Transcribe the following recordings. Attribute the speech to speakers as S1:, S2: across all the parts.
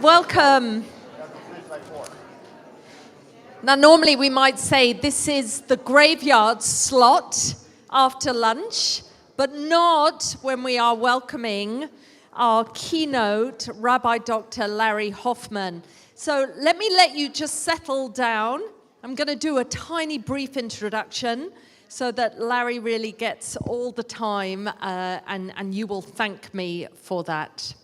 S1: Welcome. Now, normally we might say this is the graveyard slot after lunch, but not when we are welcoming our keynote, Rabbi Dr. Larry Hoffman. So let you just settle down. I'm going to do a tiny brief introduction so that Larry really gets all the time, and you will thank me for that.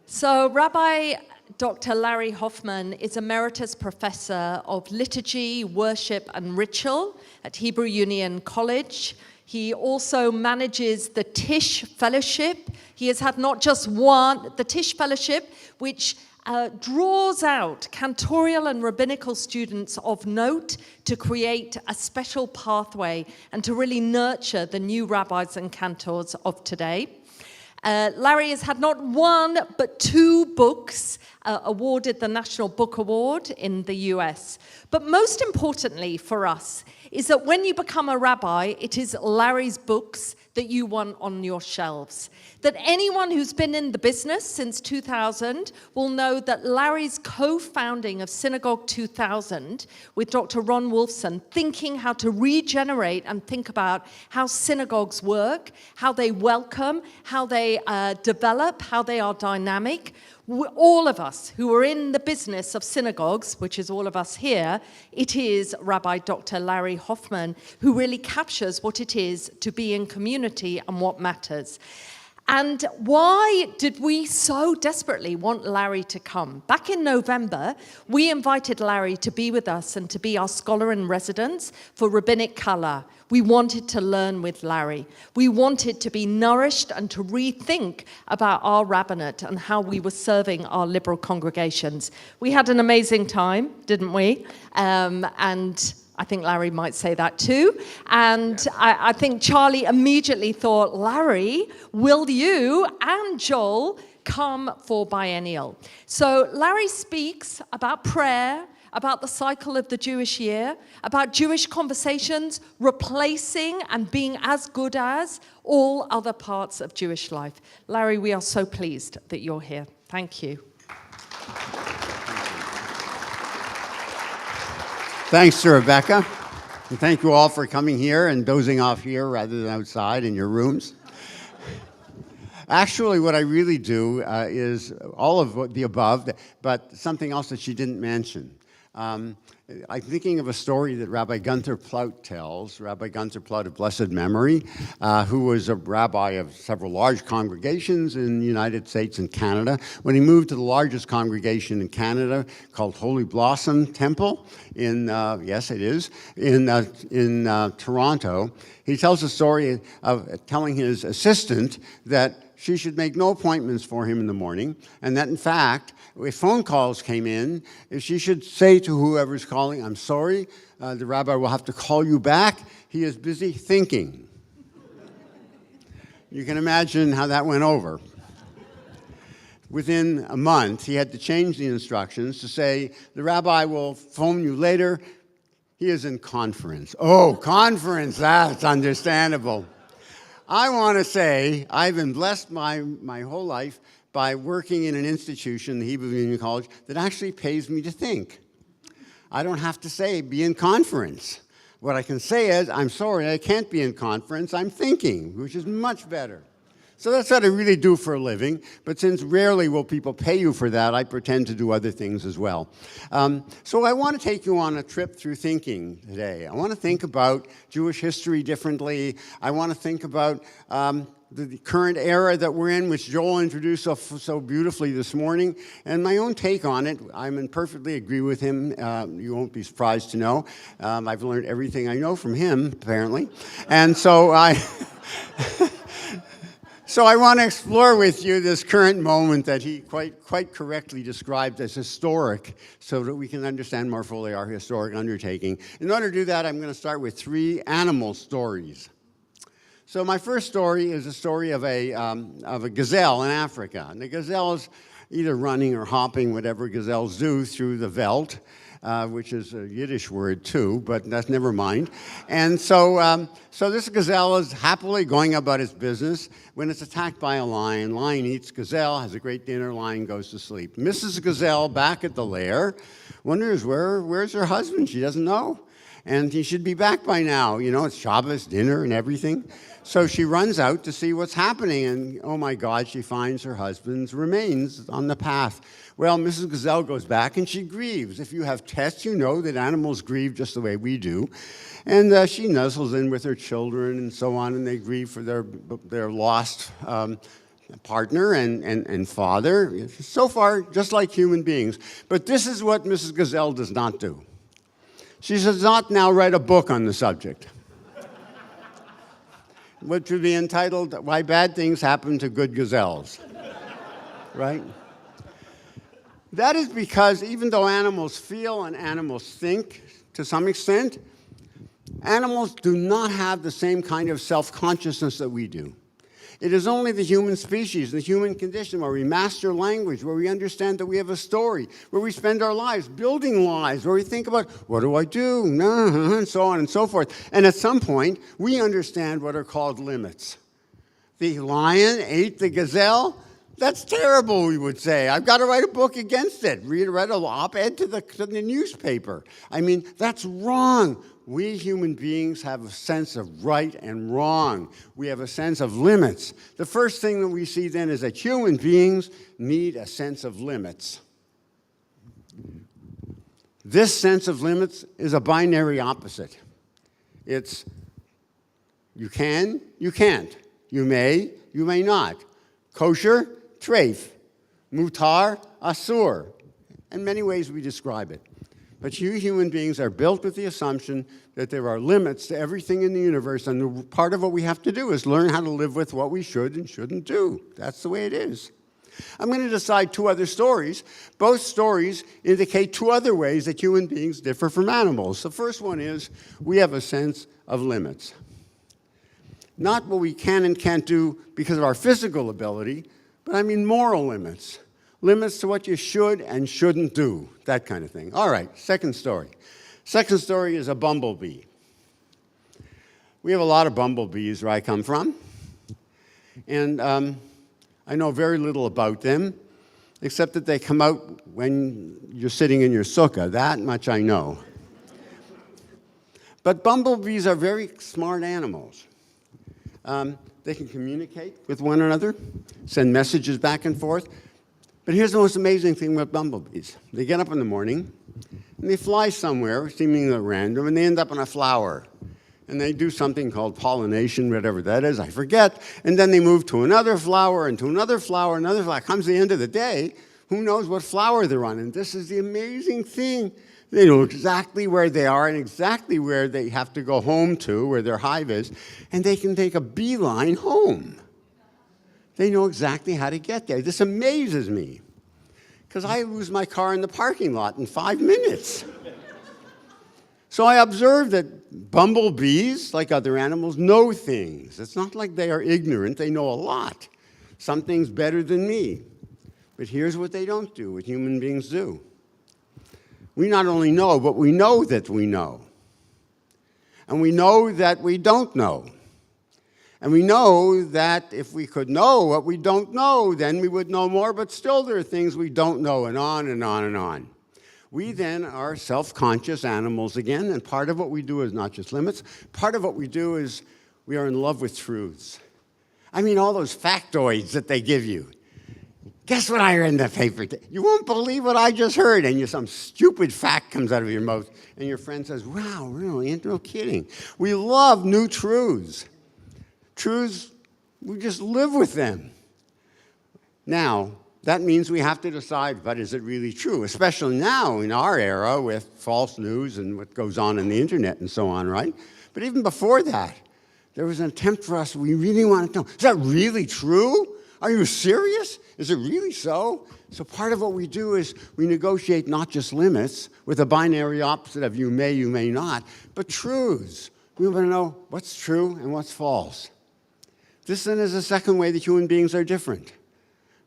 S1: So Rabbi Dr. Larry Hoffman is Emeritus Professor of Liturgy, Worship, and Ritual at Hebrew Union College. He also manages the Tisch Fellowship. He has had not just one, the Tisch Fellowship, which draws out cantorial and rabbinical students of note to create a special pathway and to really nurture the new rabbis and cantors of today. Larry has had not one, but 2 books awarded the National Book Award in the US. But most importantly for us is that when you become a rabbi, it is Larry's books that you want on your shelves. That anyone who's been in the business since 2000 will know that Larry's co-founding of Synagogue 2000 with Dr. Ron Wolfson, thinking how to regenerate and think about how synagogues work, how they welcome, how they develop, how they are dynamic. All of us who are in the business of synagogues, which is all of us here, it is Rabbi Dr. Larry Hoffman who really captures what it is to be in community and what matters. And why did we so desperately want Larry to come? Back in November, we invited Larry to be with us and to be our scholar in residence for Rabbinic Kala. We wanted to learn with Larry. We wanted to be nourished and to rethink about our rabbinate and how we were serving our liberal congregations. We had an amazing time, didn't we? And I think Larry might say that too. And I think Charley immediately thought, Larry, will you and Joel come for Biennial? So Larry speaks about prayer, about the cycle of the Jewish year, about Jewish conversations replacing and being as good as all other parts of Jewish life. Larry, we are so pleased that you're here. Thank you.
S2: Thanks to Rebecca, and thank you all for coming here and dozing off here rather than outside in your rooms. Actually, what I really do is all of the above, but something else that she didn't mention. I'm thinking of a story that Rabbi Gunther Plaut tells, Rabbi Gunther Plaut of blessed memory, who was a rabbi of several large congregations in the United States and Canada. When he moved to the largest congregation in Canada called Holy Blossom Temple in, yes it is, in Toronto, he tells a story of telling his assistant that she should make no appointments for him in the morning, and that in fact, if phone calls came in, she should say to whoever's calling, I'm sorry, the rabbi will have to call you back. He is busy thinking. You can imagine how that went over. Within a month, he had to change the instructions to say, the rabbi will phone you later. He is in conference. Oh, conference, that's understandable. I want to say I've been blessed my whole life by working in an institution, the Hebrew Union College, that actually pays me to think. I don't have to say, be in conference. What I can say is, I'm sorry, I can't be in conference, I'm thinking, which is much better. So that's what I really do for a living, but since rarely will people pay you for that, I pretend to do other things as well. So I want to take you on a trip through thinking today. I want to think about Jewish history differently. I want to think about the current era that we're in, which Joel introduced so beautifully this morning, and my own take on it. I'm in perfectly agree with him. You won't be surprised to know. I've learned everything I know from him, apparently. And so So I want to explore with you this current moment that he quite correctly described as historic so that we can understand more fully our historic undertaking. In order to do that, I'm going to start with 3 animal stories. So my first story is a story of a gazelle in Africa. And the gazelle is either running or hopping, whatever gazelles do, through the veldt. which is a Yiddish word too, but that's never mind. And so this gazelle is happily going about its business when it's attacked by a lion. Lion eats gazelle, has a great dinner, lion goes to sleep. Mrs. Gazelle, back at the lair, wonders where's her husband? She doesn't know. And he should be back by now. You know, it's Shabbos, dinner, and everything. So she runs out to see what's happening, and oh my God, she finds her husband's remains on the path. Well, Mrs. Gazelle goes back and she grieves. If you have tests, you know that animals grieve just the way we do. And she nuzzles in with her children and so on, and they grieve for their lost partner and father. So far, just like human beings. But this is what Mrs. Gazelle does not do. She does not now write a book on the subject, which would be entitled, Why Bad Things Happen to Good Gazelles, right? That is because even though animals feel and animals think to some extent, animals do not have the same kind of self-consciousness that we do. It is only the human species, the human condition, where we master language, where we understand that we have a story, where we spend our lives building lives, where we think about, what do I do, and so on and so forth. And at some point, we understand what are called limits. The lion ate the gazelle. That's terrible, we would say. I've got to write a book against it. Read an op-ed to the newspaper. I mean, that's wrong. We human beings have a sense of right and wrong. We have a sense of limits. The first thing that we see then is that human beings need a sense of limits. This sense of limits is a binary opposite. It's you can, you can't. You may not. Kosher, treif. Mutar, asur. In many ways we describe it. But you human beings are built with the assumption that there are limits to everything in the universe, and part of what we have to do is learn how to live with what we should and shouldn't do. That's the way it is. I'm going to decide two other stories. Both stories indicate two other ways that human beings differ from animals. The first one is we have a sense of limits. Not what we can and can't do because of our physical ability, but I mean moral limits. Limits to what you should and shouldn't do, that kind of thing. All right, second story. Second story is a bumblebee. We have a lot of bumblebees where I come from, and I know very little about them, except that they come out when you're sitting in your sukkah. That much I know. But bumblebees are very smart animals. They can communicate with one another, send messages back and forth. But here's the most amazing thing about bumblebees. They get up in the morning, and they fly somewhere, seemingly random, and they end up on a flower. And they do something called pollination, whatever that is, I forget. And then they move to another flower, and to another flower, another flower. Comes the end of the day, who knows what flower they're on? And this is the amazing thing. They know exactly where they are and exactly where they have to go home to, where their hive is, and they can take a beeline home. They know exactly how to get there. This amazes me, because I lose my car in the parking lot in 5 minutes. So I observe that bumblebees, like other animals, know things. It's not like they are ignorant. They know a lot. Some things better than me. But here's what they don't do, what human beings do. We not only know, but we know that we know. And we know that we don't know. And we know that if we could know what we don't know, then we would know more, but still there are things we don't know, and on and on and on. We then are self-conscious animals again, and part of what we do is not just limits. Part of what we do is we are in love with truths. I mean, all those factoids that they give you. Guess what I read in the paper? You won't believe what I just heard. And some stupid fact comes out of your mouth, and your friend says, wow, really? No kidding. We love new truths. Truths, we just live with them. Now, that means we have to decide, but is it really true? Especially now in our era with false news and what goes on in the internet and so on, right? But even before that, there was an attempt for us, we really wanted to know, is that really true? Are you serious? Is it really so? So part of what we do is we negotiate not just limits with a binary opposite of you may not, but truths. We want to know what's true and what's false. This then is the second way that human beings are different.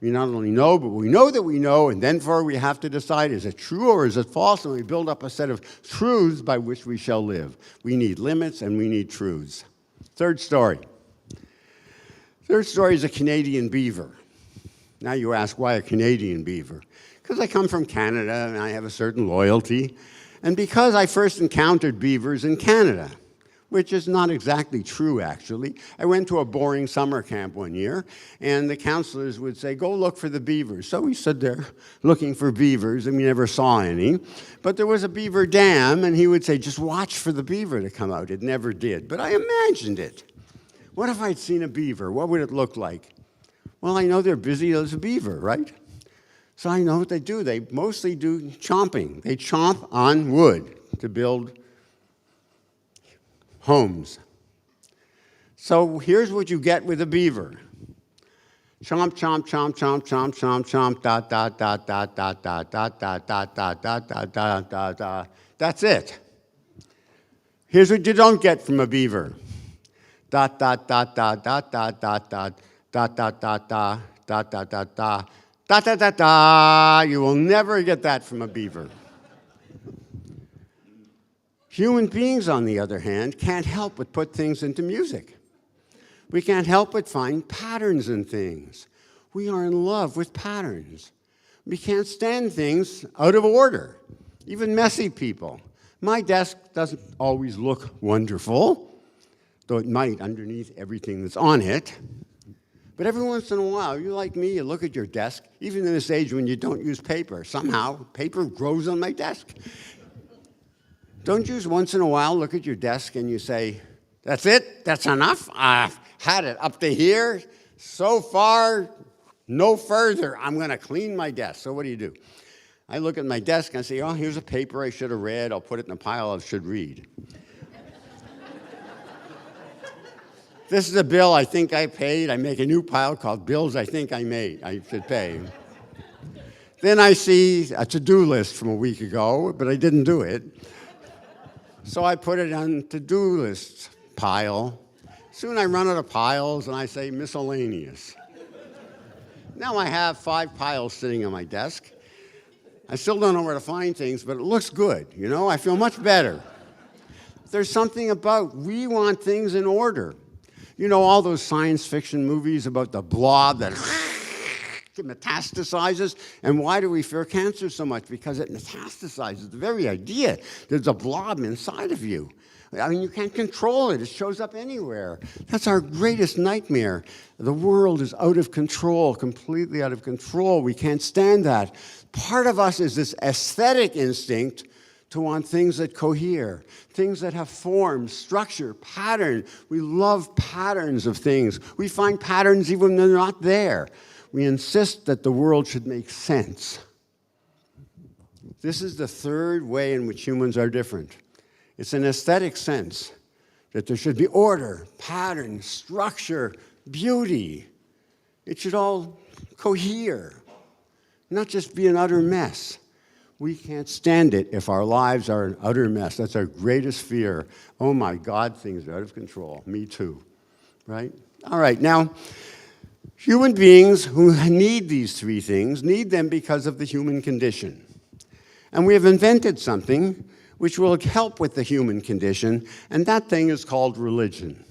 S2: We not only know, but we know that we know, and then for we have to decide, is it true or is it false? And we build up a set of truths by which we shall live. We need limits and we need truths. Third story. Third story is a Canadian beaver. Now you ask, why a Canadian beaver? Because I come from Canada and I have a certain loyalty, and because I first encountered beavers in Canada, which is not exactly true, actually. I went to a boring summer camp one year, and the counselors would say, go look for the beavers. So we stood there looking for beavers, and we never saw any. But there was a beaver dam, and he would say, just watch for the beaver to come out. It never did, but I imagined it. What if I'd seen a beaver? What would it look like? Well, I know they're busy as a beaver, right? So I know what they do. They mostly do chomping. They chomp on wood to build homes. So here's what you get with a beaver. Chomp, chomp, chomp, chomp, chomp, chomp, chomp, dot, dot, dot, dot, dot, dot, dot, dot, dot, dot, dot, dot, dot, dot, dot. That's it. Here's what you don't get from a beaver. Dot, dot, dot, dot, dot, dot, dot, dot, dot, dot, dot, dot, dot, dot, dot, dot, dot, dot, dot, dot. You will never get that from a beaver. Human beings, on the other hand, can't help but put things into music. We can't help but find patterns in things. We are in love with patterns. We can't stand things out of order, even messy people. My desk doesn't always look wonderful, though it might underneath everything that's on it. But every once in a while, you like me, you look at your desk, even in this age when you don't use paper. Somehow, paper grows on my desk. Don't you once in a while look at your desk and you say, that's it, that's enough, I've had it up to here, so far, no further, I'm going to clean my desk. So what do? I look at my desk and I say, oh, here's a paper I should have read, I'll put it in a pile I should read. This is a bill I think I paid. I make a new pile called bills I think I should pay. Then I see a to-do list from a week ago, but I didn't do it. So I put it on to-do list pile. Soon I run out of piles and I say miscellaneous. Now I have 5 piles sitting on my desk. I still don't know where to find things, but it looks good, you know? I feel much better. There's something about we want things in order. You know all those science fiction movies about the blob that metastasizes? And why do we fear cancer so much? Because it metastasizes. The very idea there's a blob inside of you. I mean, you can't control it. It shows up anywhere. That's our greatest nightmare. The world is out of control, completely out of control. We can't stand that. Part of us is this aesthetic instinct to want things that cohere, things that have form, structure, pattern. We love patterns of things. We find patterns even when they're not there. We insist that the world should make sense. This is the third way in which humans are different. It's an aesthetic sense that there should be order, pattern, structure, beauty. It should all cohere, not just be an utter mess. We can't stand it if our lives are an utter mess. That's our greatest fear. Oh my God, things are out of control. Me too, right? All right, now, human beings who need these 3 things need them because of the human condition. And we have invented something which will help with the human condition, and that thing is called religion.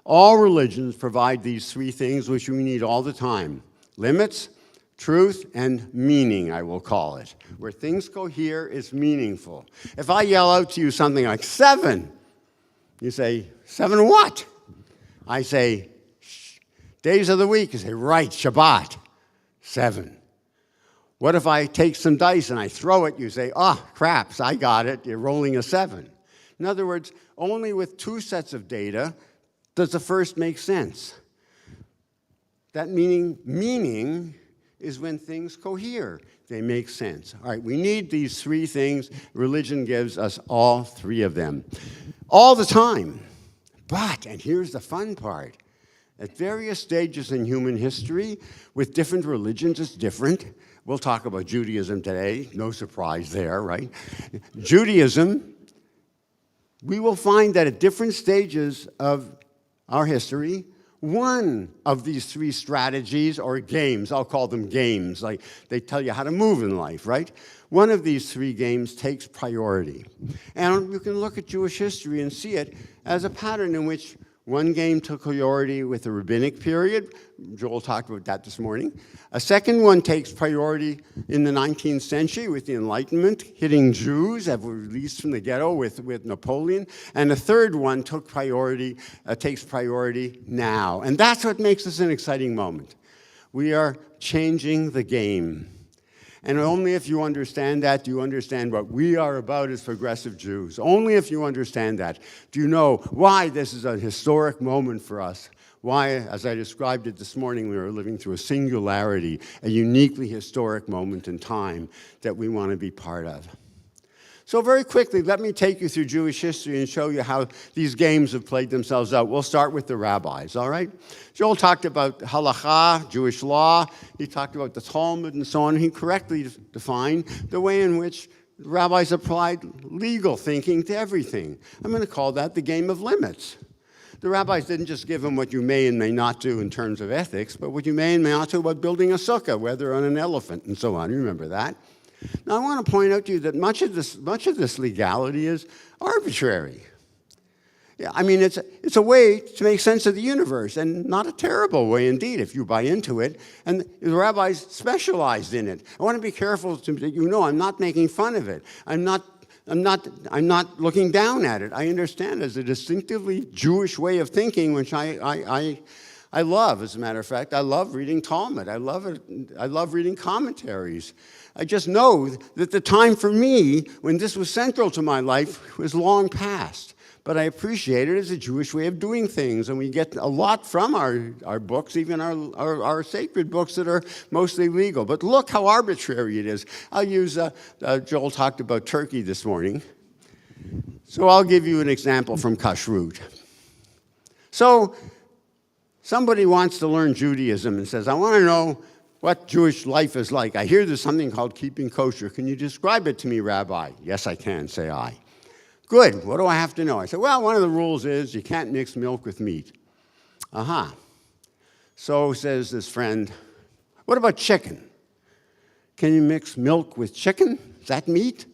S2: All religions provide these 3 things which we need all the time: limits, truth, and meaning, I will call it. Where things cohere is meaningful. If I yell out to you something like 7, you say, 7 what? I say, days of the week. You say, right, Shabbat, 7. What if I take some dice and I throw it? You say, craps, I got it. You're rolling a 7. In other words, only with 2 sets of data does the first make sense. That meaning is when things cohere. They make sense. All right, we need these 3 things. Religion gives us all 3 of them. All the time. But, and here's the fun part, at various stages in human history, with different religions, it's different. We'll talk about Judaism today. No surprise there, right? Judaism, we will find that at different stages of our history, One of these three strategies or games, I'll call them games, like they tell you how to move in life, right? One of these three games takes priority. And you can look at Jewish history and see it as a pattern in which one game took priority with the rabbinic period. Joel talked about that this morning. A second one takes priority in the 19th century with the Enlightenment, hitting Jews that were released from the ghetto with Napoleon. And a third one takes priority now. And that's what makes this an exciting moment. We are changing the game. And only if you understand that do you understand what we are about as progressive Jews. Only if you understand that do you know why this is a historic moment for us. Why, as I described it this morning, we are living through a singularity, a uniquely historic moment in time that we want to be part of. So very quickly, let me take you through Jewish history and show you how these games have played themselves out. We'll start with the rabbis, all right? Joel talked about halakha, Jewish law. He talked about the Talmud and so on. He correctly defined the way in which rabbis applied legal thinking to everything. I'm going to call that the game of limits. The rabbis didn't just give them what you may and may not do in terms of ethics, but what you may and may not do about building a sukkah, whether on an elephant and so on. You remember that? Now, I want to point out to you that much of this legality is arbitrary. Yeah, I mean, it's a way to make sense of the universe, and not a terrible way indeed if you buy into it. And the rabbis specialized in it. I want to be careful that you know I'm not making fun of it. I'm not looking down at it. I understand as a distinctively Jewish way of thinking, which I love, as a matter of fact. I love reading Talmud. I love it. I love reading commentaries. I just know that the time for me, when this was central to my life, was long past. But I appreciate it as a Jewish way of doing things, and we get a lot from our books, even our sacred books that are mostly legal. But look how arbitrary it is. I'll use, Joel talked about Turkey this morning. So I'll give you an example from Kashrut. So somebody wants to learn Judaism and says, I want to know what Jewish life is like. I hear there's something called keeping kosher. Can you describe it to me, Rabbi? Yes, I can, say I. Good. What do I have to know? I said, well, one of the rules is you can't mix milk with meat. Aha. So says this friend, what about chicken? Can you mix milk with chicken? Is that meat?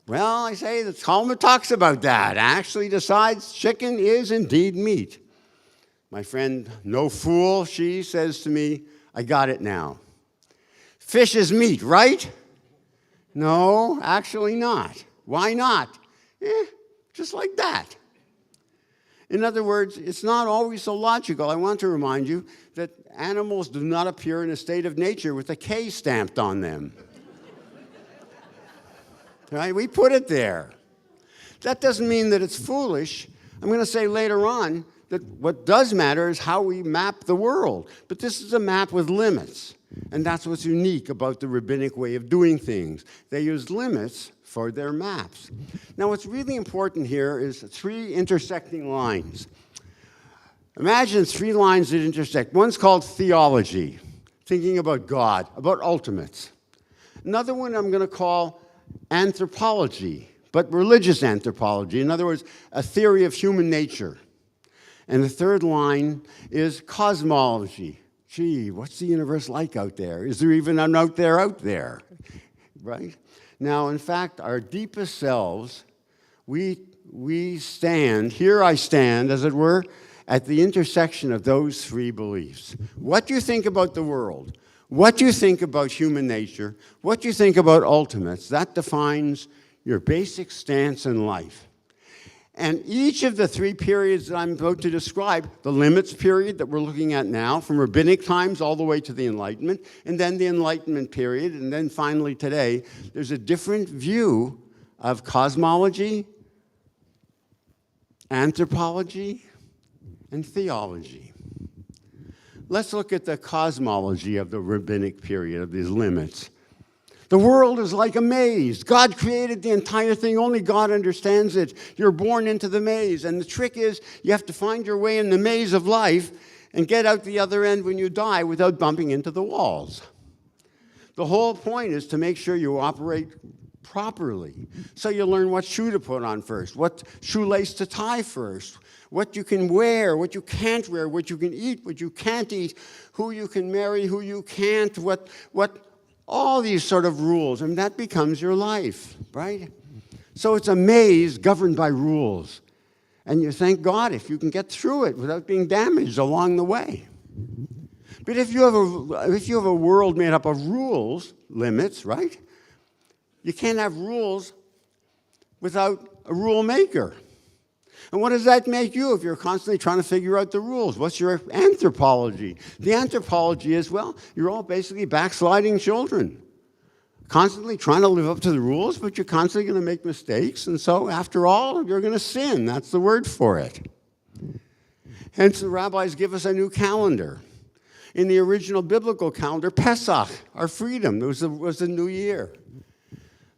S2: Well, I say the Talmud talks about that. Actually decides chicken is indeed meat. My friend, no fool, she says to me, I got it now. Fish is meat, right? No, actually not. Why not? Just like that. In other words, it's not always so logical. I want to remind you that animals do not appear in a state of nature with a K stamped on them. Right? We put it there. That doesn't mean that it's foolish. I'm going to say later on that what does matter is how we map the world. But this is a map with limits. And that's what's unique about the rabbinic way of doing things. They use limits for their maps. Now, what's really important here is three intersecting lines. Imagine three lines that intersect. One's called theology, thinking about God, about ultimates. Another one I'm going to call anthropology, but religious anthropology. In other words, a theory of human nature. And the third line is cosmology. Gee, what's the universe like out there? Is there even an out there? Right? Now, in fact, our deepest selves, we stand, here I stand, as it were, at the intersection of those three beliefs. What do you think about the world? What do you think about human nature? What do you think about ultimates? That defines your basic stance in life. And each of the three periods that I'm about to describe, the limits period that we're looking at now, from rabbinic times all the way to the Enlightenment, and then the Enlightenment period, and then finally today, there's a different view of cosmology, anthropology, and theology. Let's look at the cosmology of the rabbinic period, of these limits. The world is like a maze. God created the entire thing. Only God understands it. You're born into the maze. And the trick is you have to find your way in the maze of life and get out the other end when you die without bumping into the walls. The whole point is to make sure you operate properly. So you learn what shoe to put on first, what shoelace to tie first, what you can wear, what you can't wear, what you can eat, what you can't eat, who you can marry, who you can't, what all these sort of rules, and that becomes your life, right? So it's a maze governed by rules. And you thank God if you can get through it without being damaged along the way. But if you have a world made up of rules, limits, right? You can't have rules without a rule maker. And what does that make you if you're constantly trying to figure out the rules? What's your anthropology? The anthropology is, well, you're all basically backsliding children. Constantly trying to live up to the rules, but you're constantly going to make mistakes. And so, after all, you're going to sin. That's the word for it. Hence, the rabbis give us a new calendar. In the original biblical calendar, Pesach, our freedom, was the new year.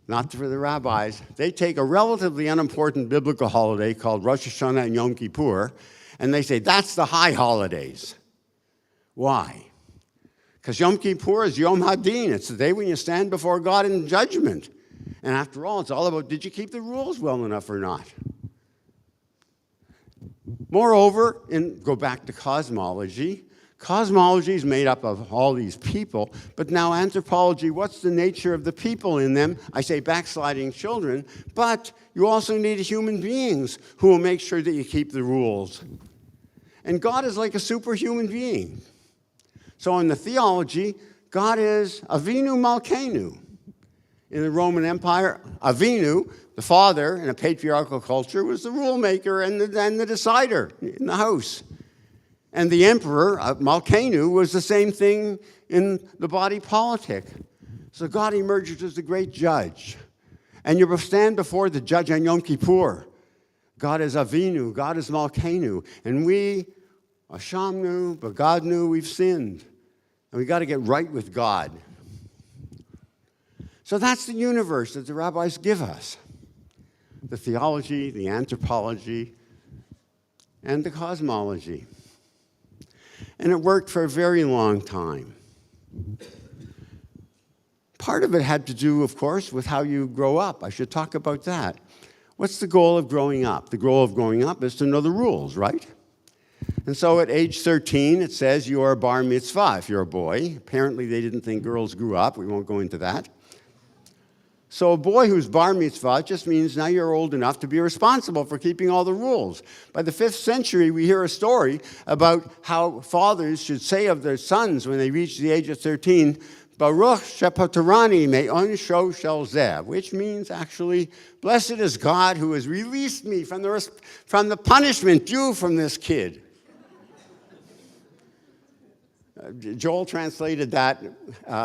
S2: Not for the rabbis. They take a relatively unimportant biblical holiday called Rosh Hashanah and Yom Kippur, and they say, that's the high holidays. Why? Because Yom Kippur is Yom Hadin. It's the day when you stand before God in judgment. And after all, it's all about, did you keep the rules well enough or not? Moreover, go back to cosmology. Cosmology is made up of all these people, but now anthropology, what's the nature of the people in them? I say backsliding children, but you also need human beings who will make sure that you keep the rules. And God is like a superhuman being. So in the theology, God is Avinu Malkeinu. In the Roman Empire, Avinu, the father in a patriarchal culture, was the rule maker and the decider in the house. And the emperor, Malkeinu, was the same thing in the body politic. So God emerges as the great judge. And you stand before the judge on Yom Kippur. God is Avinu, God is Malkeinu. And we, Ashamnu, Bagadnu, we've sinned. And we got to get right with God. So that's the universe that the rabbis give us. The theology, the anthropology, and the cosmology. And it worked for a very long time. Part of it had to do, of course, with how you grow up. I should talk about that. What's the goal of growing up? The goal of growing up is to know the rules, right? And so at age 13, it says you are a bar mitzvah if you're a boy. Apparently, they didn't think girls grew up. We won't go into that. So a boy who's bar mitzvah just means now you're old enough to be responsible for keeping all the rules. By the 5th century, we hear a story about how fathers should say of their sons when they reach the age of 13, Baruch shepatarani me'on sho shel zeh, which means actually, blessed is God who has released me from the punishment due from this kid. Joel translated that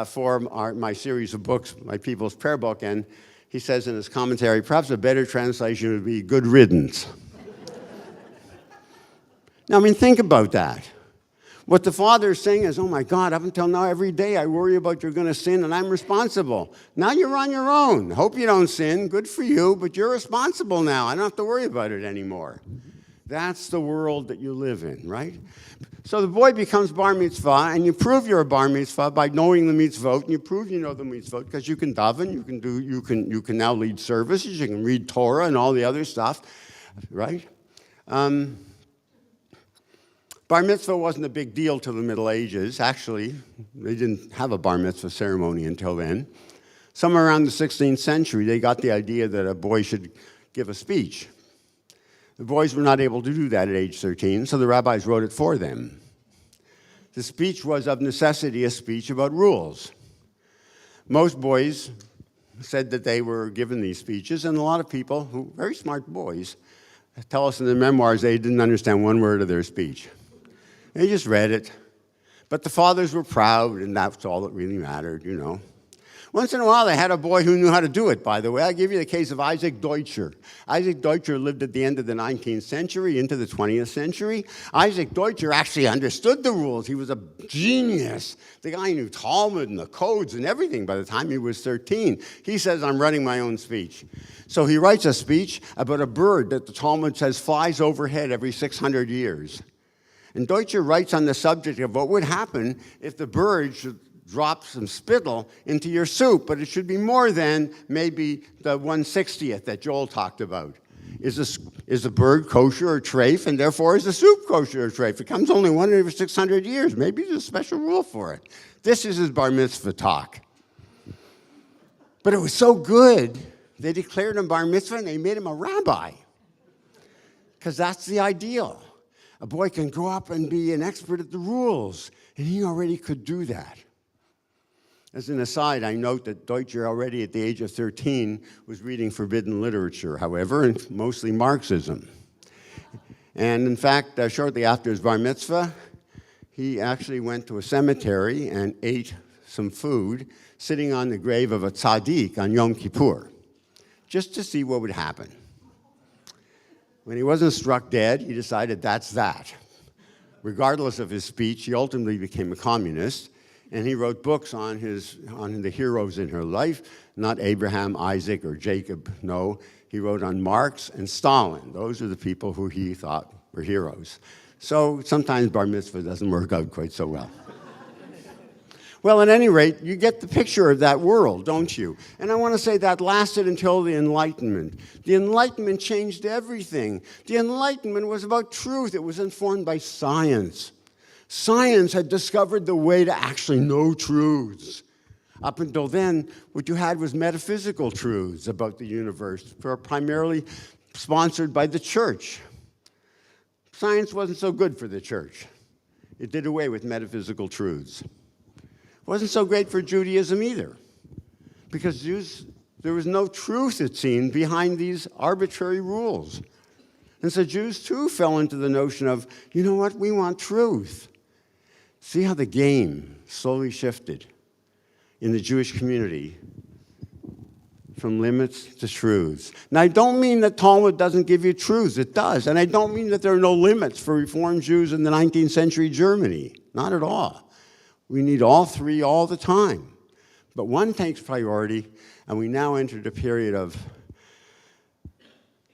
S2: for my series of books, my People's Prayer Book, and he says in his commentary, perhaps a better translation would be good riddance. Now, I mean, think about that. What the father is saying is, oh my God, up until now, every day I worry about you're going to sin and I'm responsible. Now you're on your own. Hope you don't sin. Good for you, but you're responsible now. I don't have to worry about it anymore. That's the world that you live in, right? So the boy becomes bar mitzvah, and you prove you're a bar mitzvah by knowing the mitzvot, and you prove you know the mitzvot because you can daven, you can now lead services, you can read Torah and all the other stuff, right? Bar mitzvah wasn't a big deal till the Middle Ages. Actually, they didn't have a bar mitzvah ceremony until then. Somewhere around the 16th century, they got the idea that a boy should give a speech. The boys were not able to do that at age 13, so the rabbis wrote it for them. The speech was of necessity a speech about rules. Most boys said that they were given these speeches, and a lot of people, who very smart boys, tell us in their memoirs they didn't understand one word of their speech. They just read it. But the fathers were proud, and that's all that really mattered, you know. Once in a while, they had a boy who knew how to do it, by the way. I'll give you the case of Isaac Deutscher. Isaac Deutscher lived at the end of the 19th century into the 20th century. Isaac Deutscher actually understood the rules. He was a genius. The guy knew Talmud and the codes and everything by the time he was 13. He says, I'm running my own speech. So he writes a speech about a bird that the Talmud says flies overhead every 600 years. And Deutscher writes on the subject of what would happen if the bird should drop some spittle into your soup, but it should be more than maybe the 1/60th that Joel talked about. Is the bird kosher or treif, and therefore is the soup kosher or treif? It comes only one every 600 years. Maybe there's a special rule for it. This is his bar mitzvah talk. But it was so good, they declared him bar mitzvah and they made him a rabbi. Because that's the ideal. A boy can grow up and be an expert at the rules, and he already could do that. As an aside, I note that Deutscher already at the age of 13 was reading forbidden literature, however, and mostly Marxism. And in fact, shortly after his bar mitzvah, he actually went to a cemetery and ate some food sitting on the grave of a tzaddik on Yom Kippur, just to see what would happen. When he wasn't struck dead, he decided that's that. Regardless of his speech, he ultimately became a communist, and he wrote books on the heroes in her life, not Abraham, Isaac, or Jacob, no. He wrote on Marx and Stalin. Those are the people who he thought were heroes. So sometimes bar mitzvah doesn't work out quite so well. Well, at any rate, you get the picture of that world, don't you? And I want to say that lasted until the Enlightenment. The Enlightenment changed everything. The Enlightenment was about truth. It was informed by science. Science had discovered the way to actually know truths. Up until then, what you had was metaphysical truths about the universe, primarily sponsored by the church. Science wasn't so good for the church. It did away with metaphysical truths. It wasn't so great for Judaism either, because there was no truth, it seemed, behind these arbitrary rules. And so Jews, too, fell into the notion of, you know what, we want truth. See how the game slowly shifted in the Jewish community from limits to truths. Now, I don't mean that Talmud doesn't give you truths. It does. And I don't mean that there are no limits for Reformed Jews in the 19th century Germany. Not at all. We need all three all the time. But one takes priority, and we now entered a period of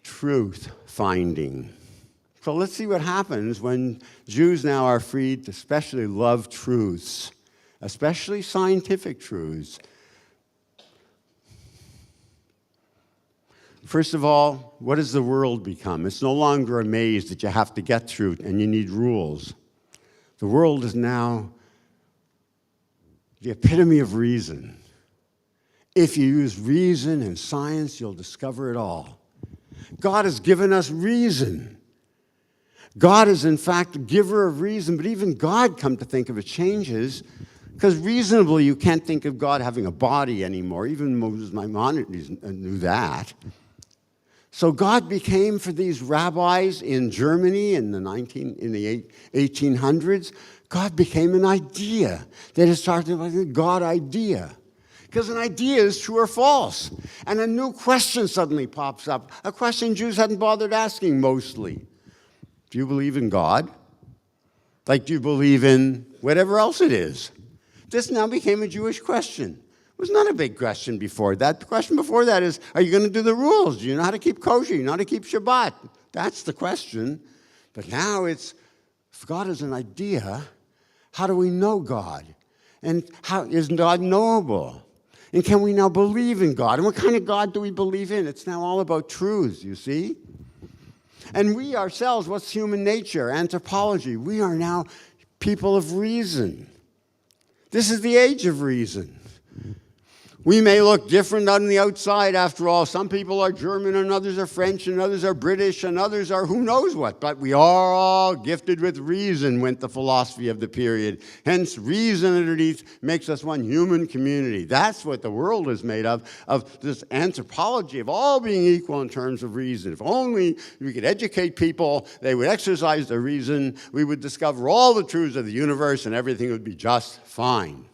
S2: truth finding. So let's see what happens when Jews now are freed to especially love truths, especially scientific truths. First of all, what has the world become? It's no longer a maze that you have to get through and you need rules. The world is now the epitome of reason. If you use reason and science, you'll discover it all. God has given us reason. God is, in fact, a giver of reason, but even God, come to think of it, changes, because reasonably you can't think of God having a body anymore. Even Moses Maimonides knew that. So God became, for these rabbis in Germany in the 1800s, God became an idea. They just started with the God idea. Because an idea is true or false. And a new question suddenly pops up, a question Jews hadn't bothered asking mostly. Do you believe in God? Like, do you believe in whatever else it is? This now became a Jewish question. It was not a big question before that. The question before that is, are you going to do the rules? Do you know how to keep kosher? Do you know how to keep Shabbat? That's the question. But now it's, if God is an idea, how do we know God? And how is God knowable? And can we now believe in God? And what kind of God do we believe in? It's now all about truths, you see? And we ourselves, what's human nature? Anthropology. We are now people of reason. This is the age of reason. We may look different on the outside, after all. Some people are German, and others are French, and others are British, and others are who knows what. But we are all gifted with reason, went the philosophy of the period. Hence, reason underneath makes us one human community. That's what the world is made of this anthropology of all being equal in terms of reason. If only we could educate people, they would exercise their reason, we would discover all the truths of the universe, and everything would be just fine.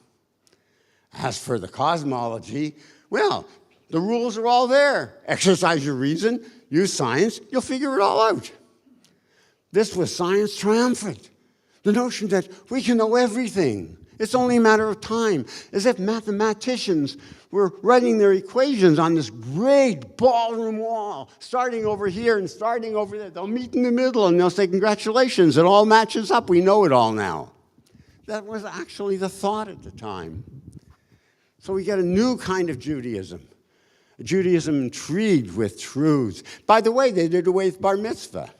S2: As for the cosmology, well, the rules are all there. Exercise your reason, use science, you'll figure it all out. This was science triumphant. The notion that we can know everything. It's only a matter of time. As if mathematicians were writing their equations on this great ballroom wall, starting over here and starting over there. They'll meet in the middle and they'll say, congratulations, it all matches up. We know it all now. That was actually the thought at the time. So we get a new kind of Judaism. A Judaism intrigued with truths. By the way, they did away with bar mitzvah.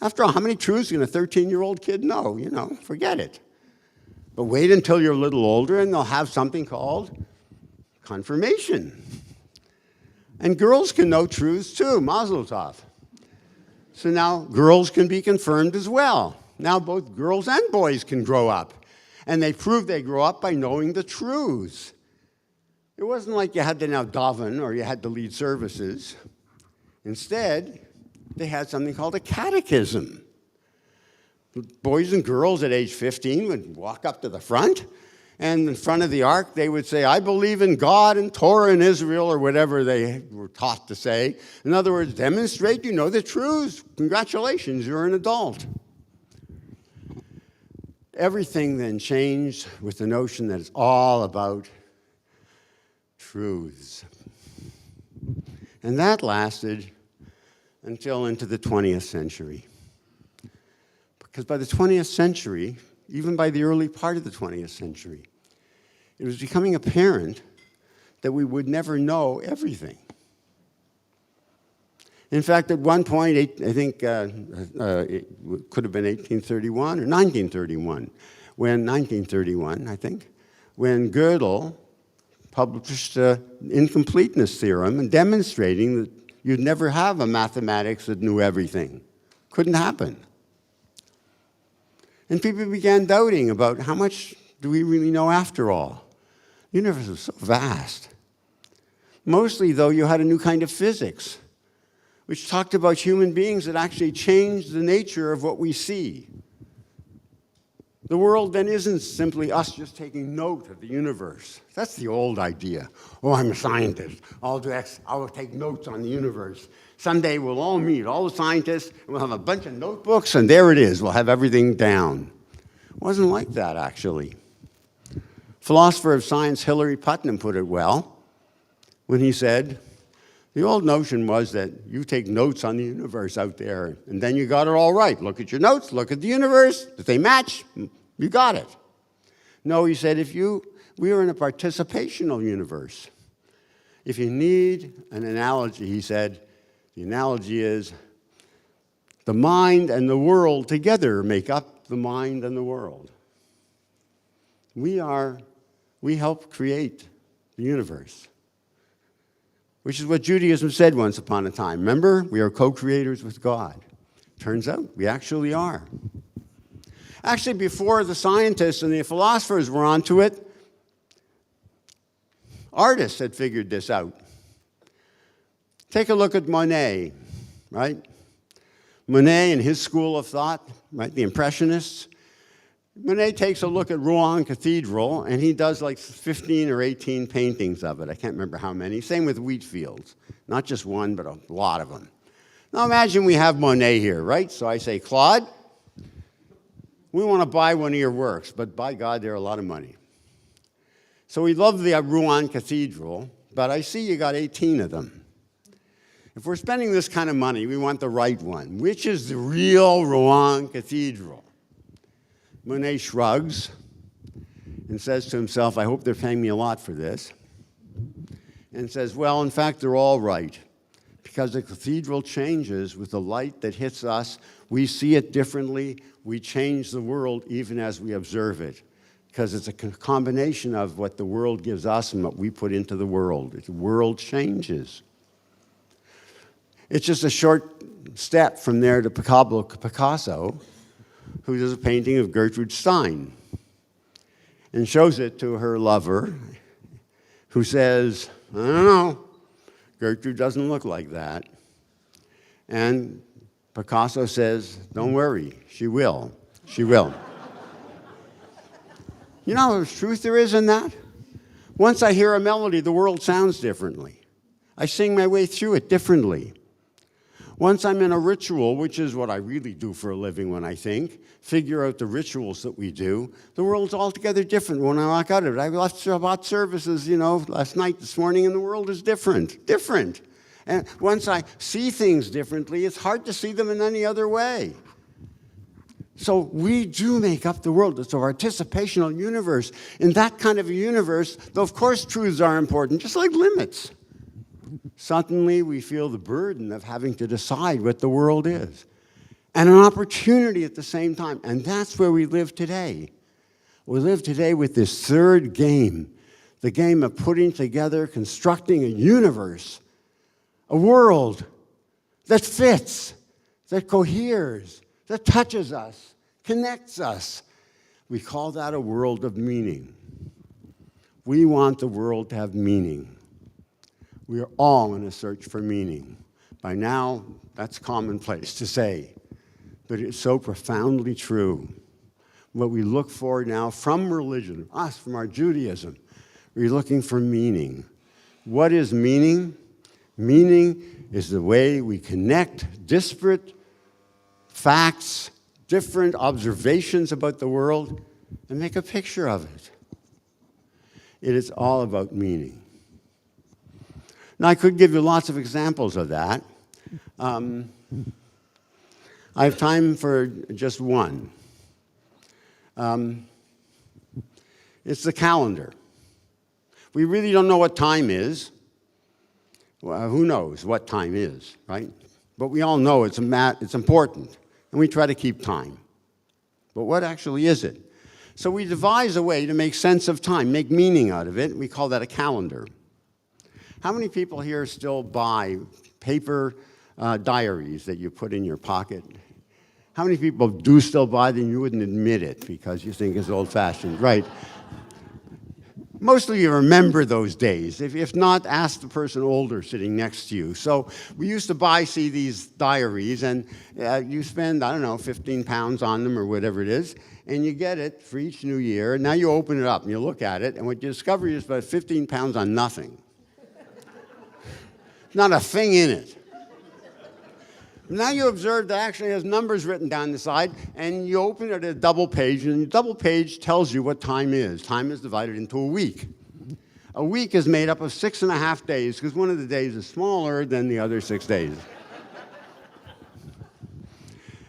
S2: After all, how many truths can a 13-year-old kid know? Forget it. But wait until you're a little older and they'll have something called confirmation. And girls can know truths too, mazel tov. So now girls can be confirmed as well. Now both girls and boys can grow up. And they prove they grow up by knowing the truths. It wasn't like you had to now daven or you had to lead services. Instead, they had something called a catechism. Boys and girls at age 15 would walk up to the front, and in front of the ark, they would say, I believe in God and Torah and Israel, or whatever they were taught to say. In other words, demonstrate you know the truths. Congratulations, you're an adult. Everything then changed with the notion that it's all about truths. And that lasted until into the 20th century. Because by the 20th century, even by the early part of the 20th century, it was becoming apparent that we would never know everything. In fact, at one point, I think it could have been 1831 or 1931, when Gödel published the incompleteness theorem and demonstrating that you'd never have a mathematics that knew everything. Couldn't happen. And people began doubting about how much do we really know after all. The universe is so vast. Mostly, though, you had a new kind of physics, which talked about human beings that actually changed the nature of what we see. The world then isn't simply us just taking note of the universe. That's the old idea. Oh, I'm a scientist. I'll take notes on the universe. Someday we'll all meet, all the scientists, and we'll have a bunch of notebooks, and there it is. We'll have everything down. It wasn't like that, actually. Philosopher of science Hilary Putnam put it well when he said, the old notion was that you take notes on the universe out there, and then you got it all right. Look at your notes, look at the universe. If they match, you got it. No, he said, we are in a participational universe. If you need an analogy, he said, the analogy is the mind and the world together make up the mind and the world. We help create the universe, which is what Judaism said once upon a time. Remember, we are co-creators with God. Turns out we actually are. Actually, before the scientists and the philosophers were onto it, artists had figured this out. Take a look at Monet, right? Monet and his school of thought, right, the Impressionists. Monet takes a look at Rouen Cathedral, and he does like 15 or 18 paintings of it. I can't remember how many. Same with wheat fields. Not just one, but a lot of them. Now imagine we have Monet here, right? So I say, Claude, we want to buy one of your works, but by God, they're a lot of money. So we love the Rouen Cathedral, but I see you got 18 of them. If we're spending this kind of money, we want the right one. Which is the real Rouen Cathedral? Monet shrugs and says to himself, I hope they're paying me a lot for this. And says, well, in fact, they're all right. Because the cathedral changes with the light that hits us. We see it differently. We change the world even as we observe it. Because it's a combination of what the world gives us and what we put into the world. The world changes. It's just a short step from there to Picasso, who does a painting of Gertrude Stein and shows it to her lover, who says, I don't know, Gertrude doesn't look like that. And Picasso says, don't worry, she will. She will. You know how much truth there is in that? Once I hear a melody, the world sounds differently. I sing my way through it differently. Once I'm in a ritual, which is what I really do for a living when I think, figure out the rituals that we do, the world's altogether different when I walk out of it. I left Shabbat services, last night, this morning, and the world is different. And once I see things differently, it's hard to see them in any other way. So we do make up the world. It's a participational universe. In that kind of a universe, though of course truths are important, just like limits, suddenly we feel the burden of having to decide what the world is. And an opportunity at the same time. And that's where we live today. We live today with this third game, the game of putting together, constructing a universe, a world that fits, that coheres, that touches us, connects us. We call that a world of meaning. We want the world to have meaning. We are all in a search for meaning. By now, that's commonplace to say, but it's so profoundly true. What we look for now from religion, us, from our Judaism, we're looking for meaning. What is meaning? Meaning is the way we connect disparate facts, different observations about the world, and make a picture of it. It is all about meaning. Now, I could give you lots of examples of that. I have time for just one. It's the calendar. We really don't know what time is. Well, who knows what time is, right? But we all know it's important, and we try to keep time. But what actually is it? So we devise a way to make sense of time, make meaning out of it. We call that a calendar. How many people here still buy paper diaries that you put in your pocket? How many people do still buy them? You wouldn't admit it because you think it's old-fashioned, right? Most of you remember those days. If not, ask the person older sitting next to you. So we used to buy these diaries, and you spend, I don't know, 15 pounds on them or whatever it is, and you get it for each new year. And now you open it up and you look at it, and what you discover is about 15 pounds on nothing. Not a thing in it. Now you observe that actually has numbers written down the side, and you open it at a double page, and the double page tells you what time is. Time is divided into a week. A week is made up of 6.5 days, because one of the days is smaller than the other 6 days.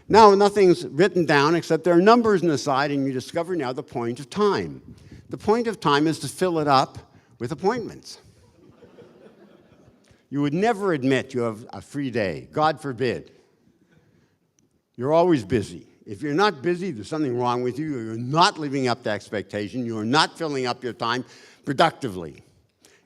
S2: Now, nothing's written down except there are numbers on the side, and you discover now the point of time. The point of time is to fill it up with appointments. You would never admit you have a free day. God forbid. You're always busy. If you're not busy, there's something wrong with you. You're not living up to expectation. You are not filling up your time productively.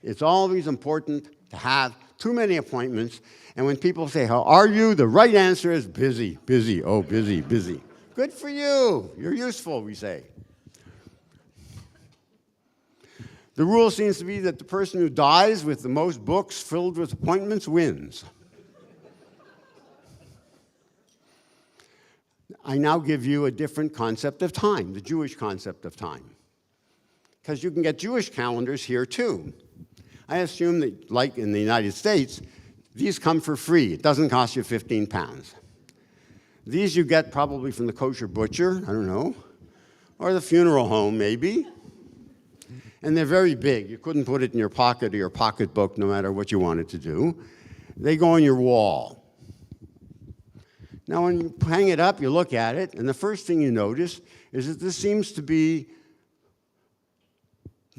S2: It's always important to have too many appointments. And when people say, how are you? The right answer is busy, busy, oh, busy, busy. Good for you. You're useful, we say. The rule seems to be that the person who dies with the most books filled with appointments wins. I now give you a different concept of time, the Jewish concept of time. Because you can get Jewish calendars here too. I assume that, like in the United States, these come for free. It doesn't cost you 15 pounds. These you get probably from the kosher butcher, I don't know, or the funeral home maybe. And they're very big. You couldn't put it in your pocket or your pocketbook no matter what you wanted to do. They go on your wall. Now, when you hang it up, you look at it, and the first thing you notice is that this seems to be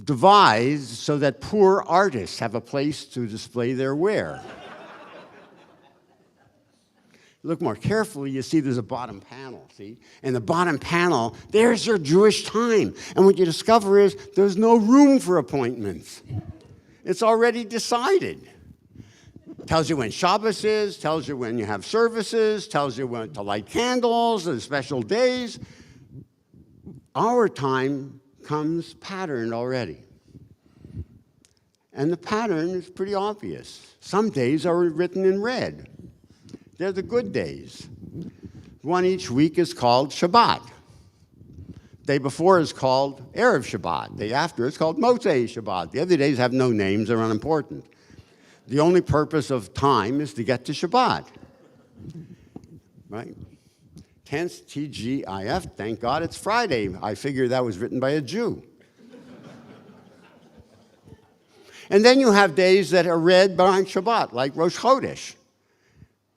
S2: devised so that poor artists have a place to display their ware. Look more carefully, you see there's a bottom panel, see? And the bottom panel, there's your Jewish time. And what you discover is there's no room for appointments. It's already decided. Tells you when Shabbos is, tells you when you have services, tells you when to light candles, and special days. Our time comes patterned already. And the pattern is pretty obvious. Some days are written in red. They're the good days. One each week is called Shabbat. Day before is called Erev Shabbat. Day after is called Motzei Shabbat. The other days have no names, they're unimportant. The only purpose of time is to get to Shabbat. Right? Tense, TGIF, thank God it's Friday. I figure that was written by a Jew. And then you have days that are read behind Shabbat, like Rosh Chodesh.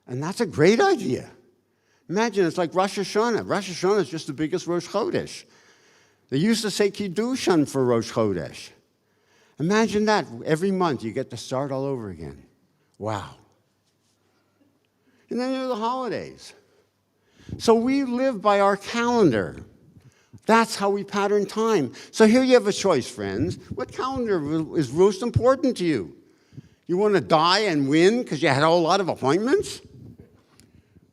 S2: And that's a great idea. Imagine it's like Rosh Hashanah. Rosh Hashanah is just the biggest Rosh Chodesh. They used to say Kiddushan for Rosh Chodesh. Imagine that. Every month you get to start all over again. Wow. And then there are the holidays. So we live by our calendar. That's how we pattern time. So here you have a choice, friends. What calendar is most important to you? You want to die and win because you had a whole lot of appointments?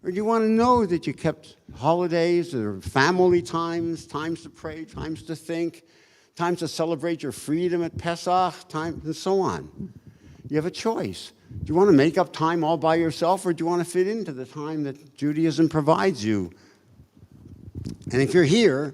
S2: Or do you want to know that you kept holidays or family times, times to pray, times to think, times to celebrate your freedom at Pesach, and so on? You have a choice. Do you want to make up time all by yourself, or do you want to fit into the time that Judaism provides you? And if you're here,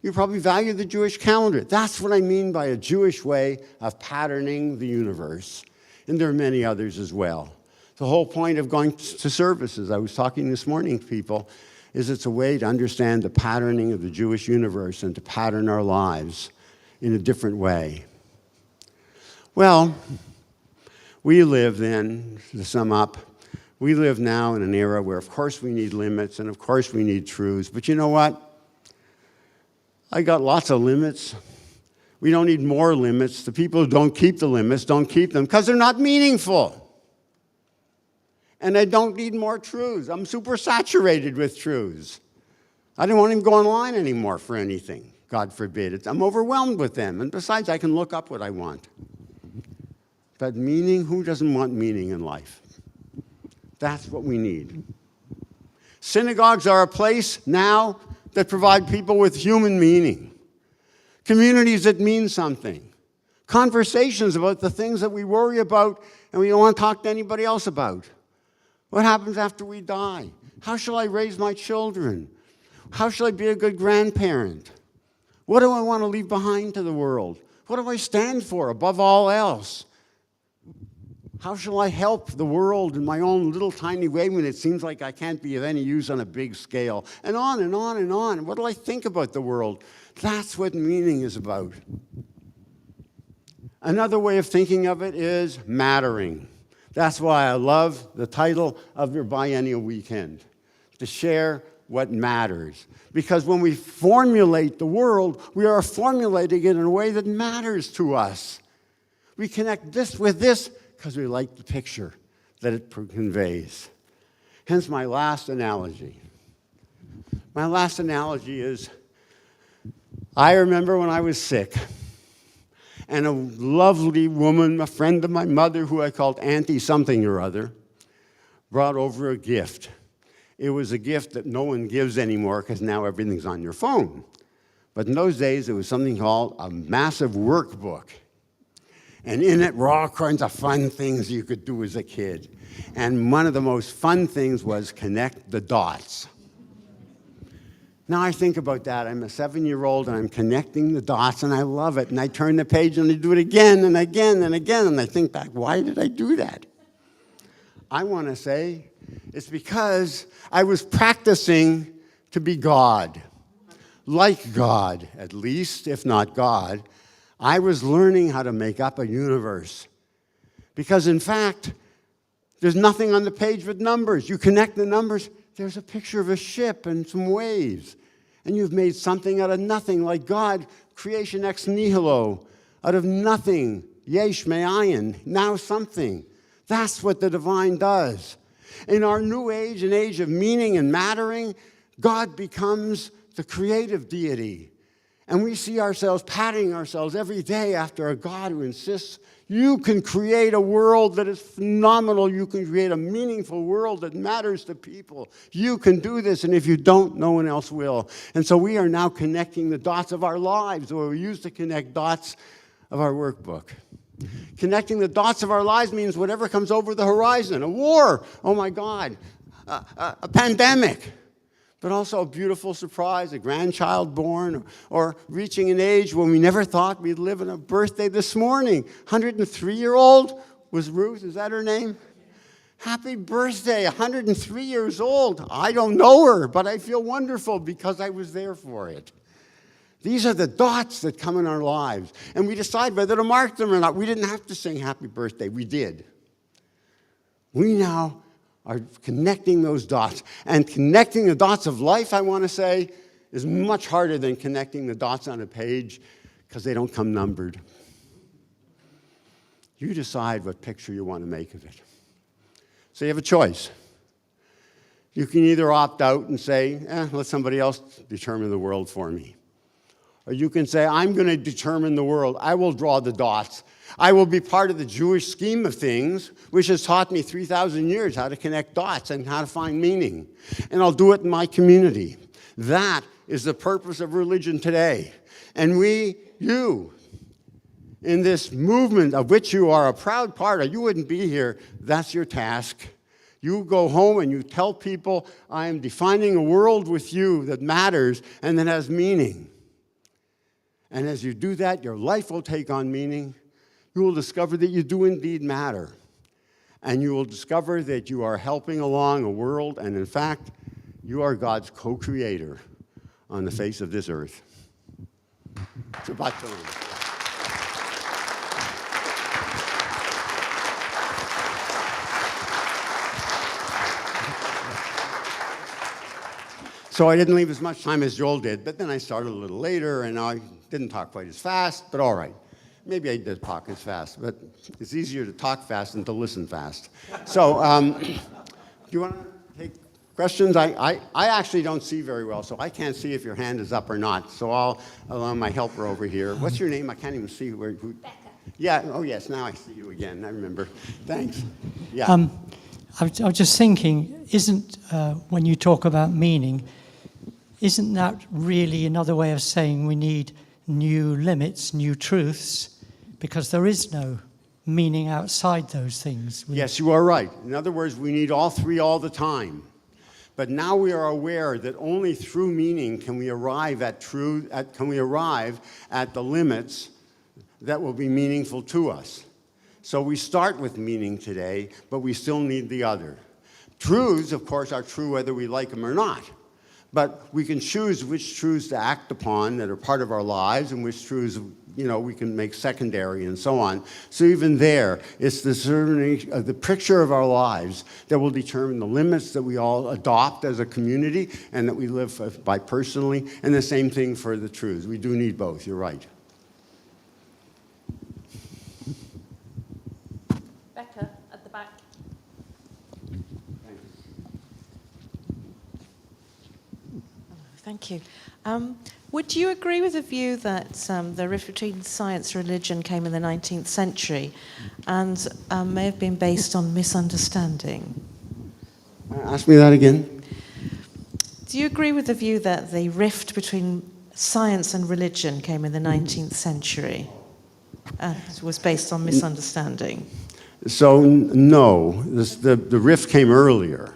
S2: you probably value the Jewish calendar. That's what I mean by a Jewish way of patterning the universe. And there are many others as well. The whole point of going to services, I was talking this morning to people, is it's a way to understand the patterning of the Jewish universe and to pattern our lives in a different way. Well, we live then, to sum up, we live now in an era where, of course, we need limits, and of course, we need truths. But you know what? I got lots of limits. We don't need more limits. The people who don't keep the limits don't keep them because they're not meaningful. And I don't need more truths. I'm super saturated with truths. I don't want to go online anymore for anything, God forbid. I'm overwhelmed with them. And besides, I can look up what I want. But meaning, who doesn't want meaning in life? That's what we need. Synagogues are a place now that provide people with human meaning. Communities that mean something. Conversations about the things that we worry about and we don't want to talk to anybody else about. What happens after we die? How shall I raise my children? How shall I be a good grandparent? What do I want to leave behind to the world? What do I stand for above all else? How shall I help the world in my own little tiny way when it seems like I can't be of any use on a big scale? And on and on and on. What do I think about the world? That's what meaning is about. Another way of thinking of it is mattering. That's why I love the title of your biennial weekend, to share what matters. Because when we formulate the world, we are formulating it in a way that matters to us. We connect this with this because we like the picture that it conveys. Hence my last analogy. My last analogy is, I remember when I was sick, and a lovely woman, a friend of my mother, who I called Auntie something or other, brought over a gift. It was a gift that no one gives anymore because now everything's on your phone. But in those days, it was something called a massive workbook. And in it were all kinds of fun things you could do as a kid. And one of the most fun things was connect the dots. Now I think about that. I'm a 7-year-old and I'm connecting the dots and I love it. And I turn the page and I do it again and again and again. And I think back, why did I do that? I want to say it's because I was practicing to be God. Like God, at least, if not God. I was learning how to make up a universe. Because in fact, there's nothing on the page but numbers. You connect the numbers, there's a picture of a ship and some waves. And you've made something out of nothing, like God, creation ex nihilo, out of nothing, yesh me'ayin, now something. That's what the divine does. In our new age, an age of meaning and mattering, God becomes the creative deity. And we see ourselves patting ourselves every day after a God who insists you can create a world that is phenomenal. You can create a meaningful world that matters to people. You can do this, and if you don't, no one else will. And so we are now connecting the dots of our lives, or we used to connect dots of our workbook. Connecting the dots of our lives means whatever comes over the horizon, a war, oh my God, a pandemic. But also a beautiful surprise, a grandchild born, or reaching an age when we never thought we'd live in a birthday this morning. 103-year-old was Ruth, is that her name? Happy birthday, 103 years old. I don't know her, but I feel wonderful because I was there for it. These are the dots that come in our lives, and we decide whether to mark them or not. We didn't have to sing happy birthday, we did. We now are connecting those dots. And connecting the dots of life, I want to say, is much harder than connecting the dots on a page because they don't come numbered. You decide what picture you want to make of it. So you have a choice. You can either opt out and say, let somebody else determine the world for me. Or you can say, I'm going to determine the world. I will draw the dots. I will be part of the Jewish scheme of things, which has taught me 3,000 years how to connect dots and how to find meaning. And I'll do it in my community. That is the purpose of religion today. And you, in this movement of which you are a proud part of, you wouldn't be here, that's your task. You go home and you tell people, I am defining a world with you that matters and that has meaning. And as you do that, your life will take on meaning. You will discover that you do indeed matter. And you will discover that you are helping along a world, and in fact, you are God's co-creator on the face of this earth. Shabbat shalom. So I didn't leave as much time as Joel did, but then I started a little later, and I didn't talk quite as fast, but all right. Maybe I did talk as fast, but it's easier to talk fast than to listen fast. So do you want to take questions? I actually don't see very well, so I can't see if your hand is up or not. So I'll allow my helper over here. What's your name? I can't even see who.
S1: Becca.
S2: Yeah, oh yes, now I see you again. I remember. Thanks. Yeah.
S3: I was just thinking, when you talk about meaning, isn't that really another way of saying we need new limits, new truths, because there is no meaning outside those things?
S2: Yes, you are right. In other words, we need all three all the time. But now we are aware that only through meaning can we arrive at the limits that will be meaningful to us. So we start with meaning today, but we still need the other. Truths, of course, are true whether we like them or not. But we can choose which truths to act upon that are part of our lives and which truths, we can make secondary and so on. So even there, it's the picture of our lives that will determine the limits that we all adopt as a community and that we live by personally, and the same thing for the truths. We do need both, you're right.
S1: Becca, at the back.
S4: Thank you. Would you agree with the view that the rift between science and religion came in the 19th century and may have been based on misunderstanding?
S2: Ask me that again.
S4: Do you agree with the view that the rift between science and religion came in the 19th century and was based on misunderstanding?
S2: So, no. The rift came earlier.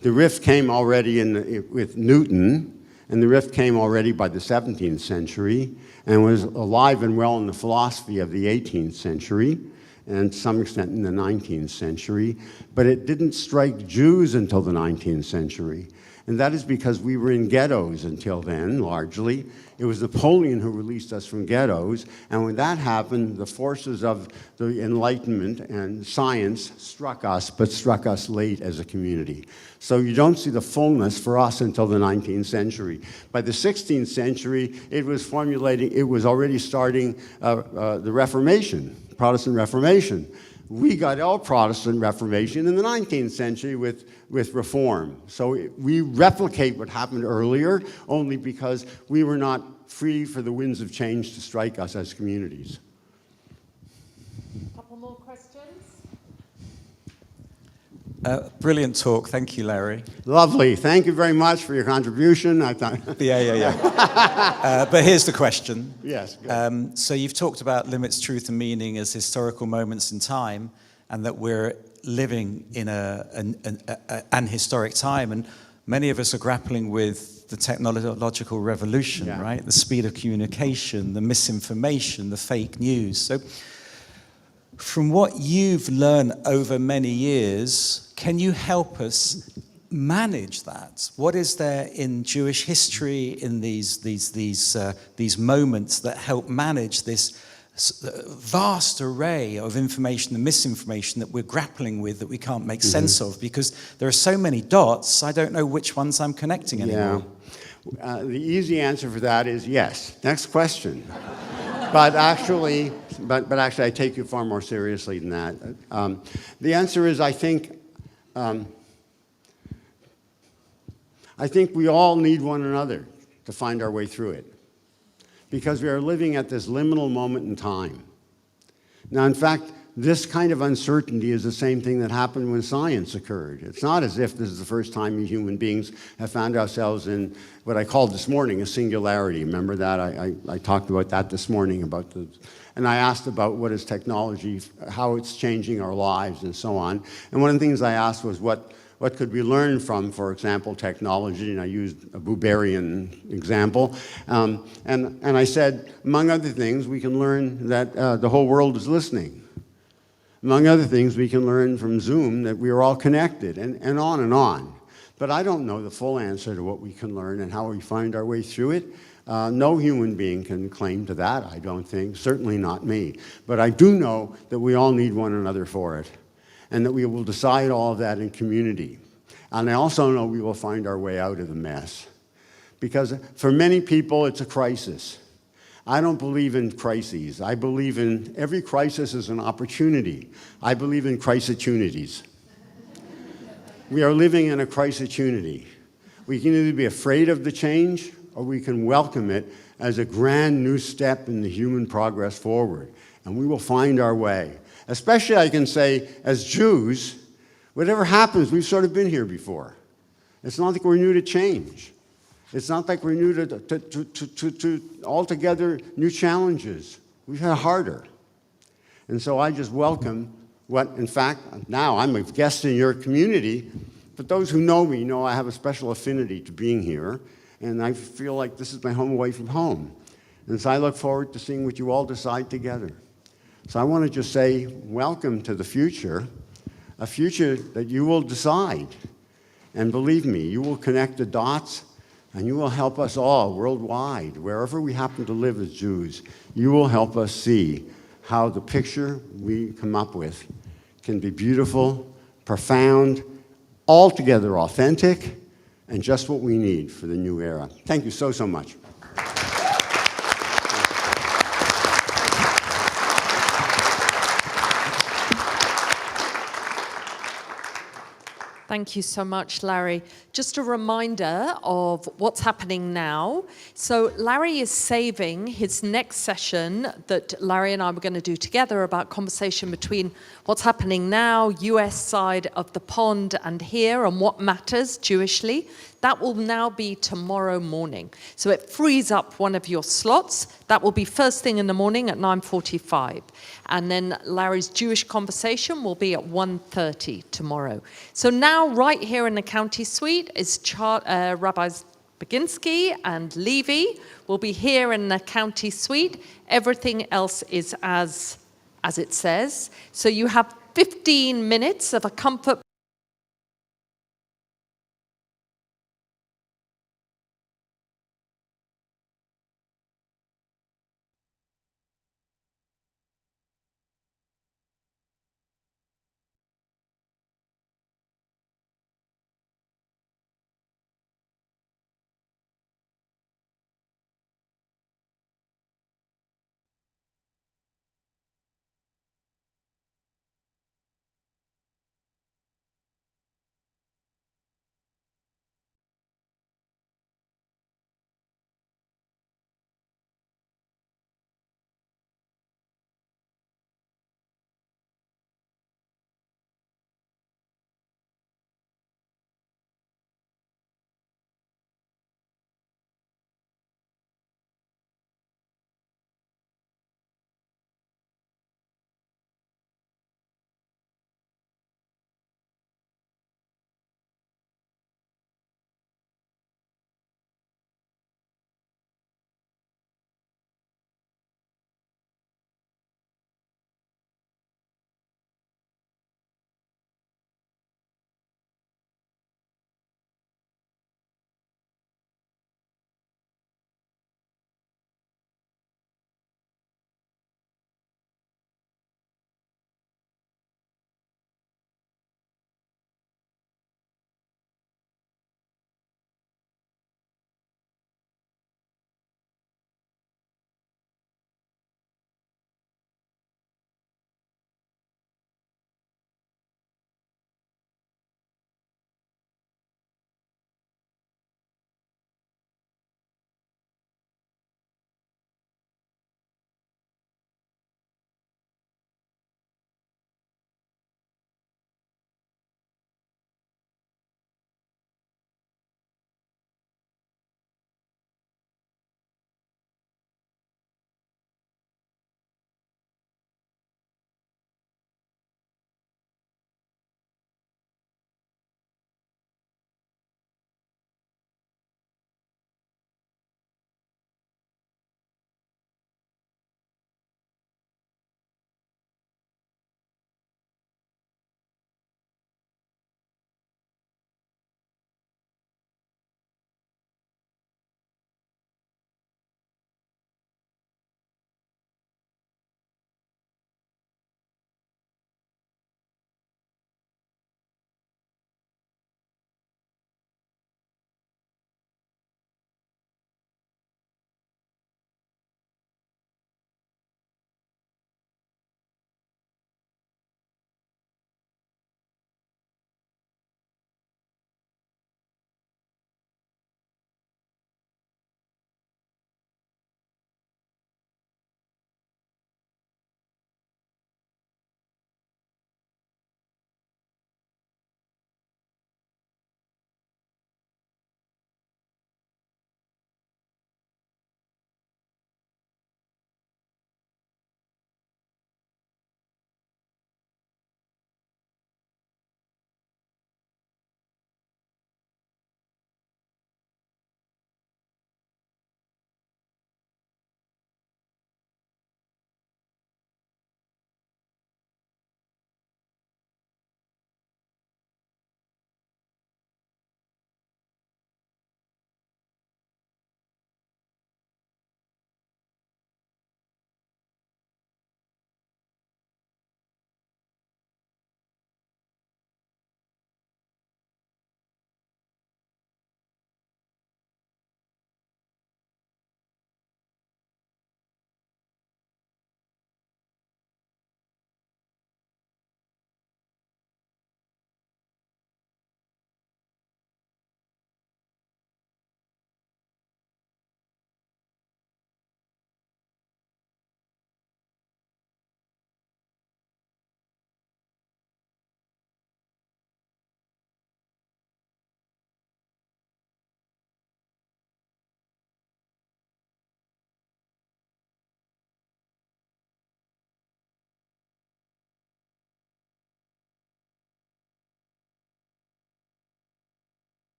S2: The rift came already with Newton. And the rift came already by the 17th century and was alive and well in the philosophy of the 18th century and to some extent in the 19th century. But it didn't strike Jews until the 19th century. And that is because we were in ghettos until then, largely. It was Napoleon who released us from ghettos. And when that happened, the forces of the Enlightenment and science struck us, but struck us late as a community. So you don't see the fullness for us until the 19th century. By the 16th century, it was already starting the Reformation, Protestant Reformation. We got our Protestant Reformation in the 19th century with Reform. So we replicate what happened earlier only because we were not free for the winds of change to strike us as communities.
S1: A couple more questions?
S5: Brilliant talk. Thank you, Larry.
S2: Lovely. Thank you very much for your contribution. I thought.
S5: Yeah. But here's the question.
S2: Yes.
S5: So you've talked about limits, truth, and meaning as historical moments in time, and that we're living in an historic time. And many of us are grappling with the technological revolution, right? The speed of communication, the misinformation, the fake news. So from what you've learned over many years, can you help us manage that? What is there in Jewish history, in these moments that help manage this vast array of information and misinformation that we're grappling with that we can't make sense of, because there are so many dots, I don't know which ones I'm connecting anymore.
S2: Yeah. The easy answer for that is yes. Next question. But actually, I take you far more seriously than that. The answer is, I think we all need one another to find our way through it, because we are living at this liminal moment in time. Now, in fact, this kind of uncertainty is the same thing that happened when science occurred. It's not as if this is the first time we human beings have found ourselves in what I called this morning a singularity. Remember that? I talked about that this morning, and I asked about what is technology, how it's changing our lives, and so on. And one of the things I asked was what could we learn from, for example, technology, and I used a Buberian example. And I said, among other things, we can learn that the whole world is listening. Among other things, we can learn from Zoom that we are all connected, and on and on. But I don't know the full answer to what we can learn and how we find our way through it. No human being can claim to that, I don't think, certainly not me. But I do know that we all need one another for it, and that we will decide all of that in community. And I also know we will find our way out of the mess. Because for many people, it's a crisis. I don't believe in crises. I believe in every crisis is an opportunity. I believe in crisopportunities. We are living in a crisopportunity. We can either be afraid of the change, or we can welcome it as a grand new step in the human progress forward. And we will find our way. Especially, I can say, as Jews, whatever happens, we've sort of been here before. It's not like we're new to change. It's not like we're new to altogether new challenges. We've had harder. And so I just welcome what, in fact, now I'm a guest in your community, but those who know me know I have a special affinity to being here, and I feel like this is my home away from home. And so I look forward to seeing what you all decide together. So I want to just say welcome to the future, a future that you will decide. And believe me, you will connect the dots, and you will help us all worldwide, wherever we happen to live as Jews. You will help us see how the picture we come up with can be beautiful, profound, altogether authentic, and just what we need for the new era. Thank you so, so much.
S1: Thank you so much, Larry. Just a reminder of what's happening now. So Larry is saving his next session that Larry and I were going to do together about conversation between what's happening now, US side of the pond, and here, and what matters Jewishly. That will now be tomorrow morning. So it frees up one of your slots. That will be first thing in the morning at 9:45. And then Larry's Jewish conversation will be at 1:30 tomorrow. So now, right here in the county suite is Rabbis Baginsky and Levy will be here in the county suite. Everything else is as it says. So you have 15 minutes of a comfort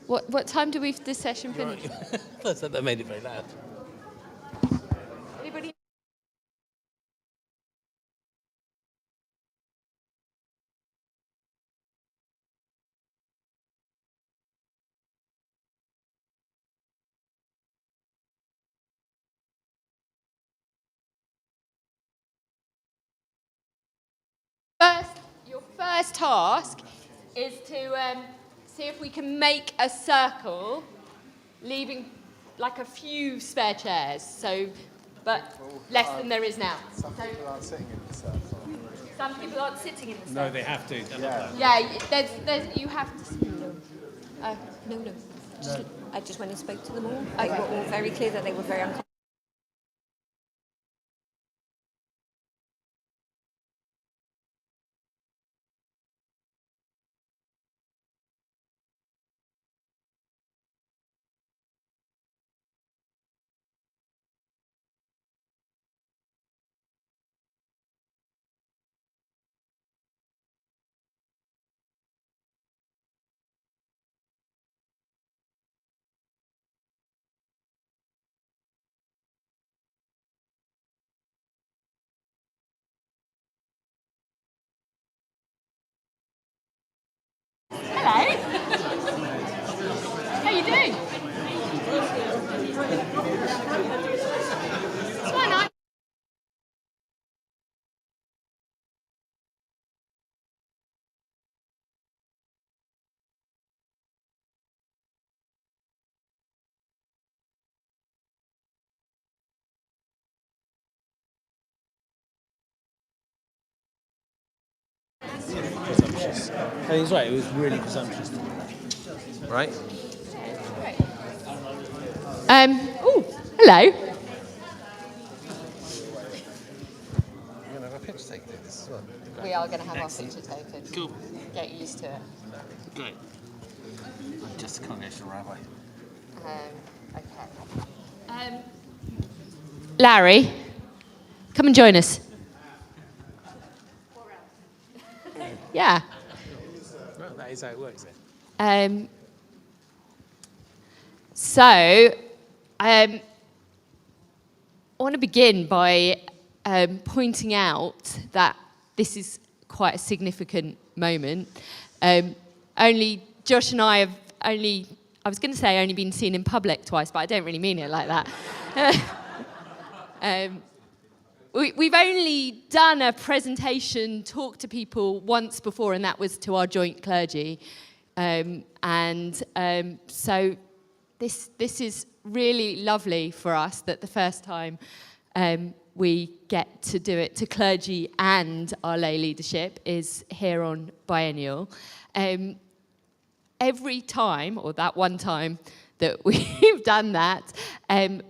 S6: What time do this session finish?
S7: That's that made it very loud.
S6: Anybody? Your first task is to see if we can make a circle, leaving like a few spare chairs. So, but less than there is now.
S8: Some people aren't sitting in the circle.
S6: Some people aren't sitting in the circle.
S7: No, they have to.
S6: Yeah, there's you have to.
S9: No. I just went and spoke to them all. They were all very clear that they were very uncomfortable.
S6: Hello. How you doing? It's fine.
S7: Presumptuous. And he's right, it was really presumptuous. Right?
S6: Oh, hello.
S8: You're going to have a picture taken of this as well.
S6: We are going to have our picture taken.
S7: Cool.
S6: Get used to it.
S7: Great. I'm just a congregational rabbi.
S6: Okay. Larry, come and join us. Yeah.
S7: Well, that is how it works then.
S6: I want to begin by pointing out that this is quite a significant moment. Only Josh and I have I was going to say only been seen in public twice, but I don't really mean it like that. We've only done a presentation, talked to people once before, and that was to our joint clergy. So this is really lovely for us that the first time we get to do it to clergy and our lay leadership is here on Biennial. Every time, or that one time that we've done that,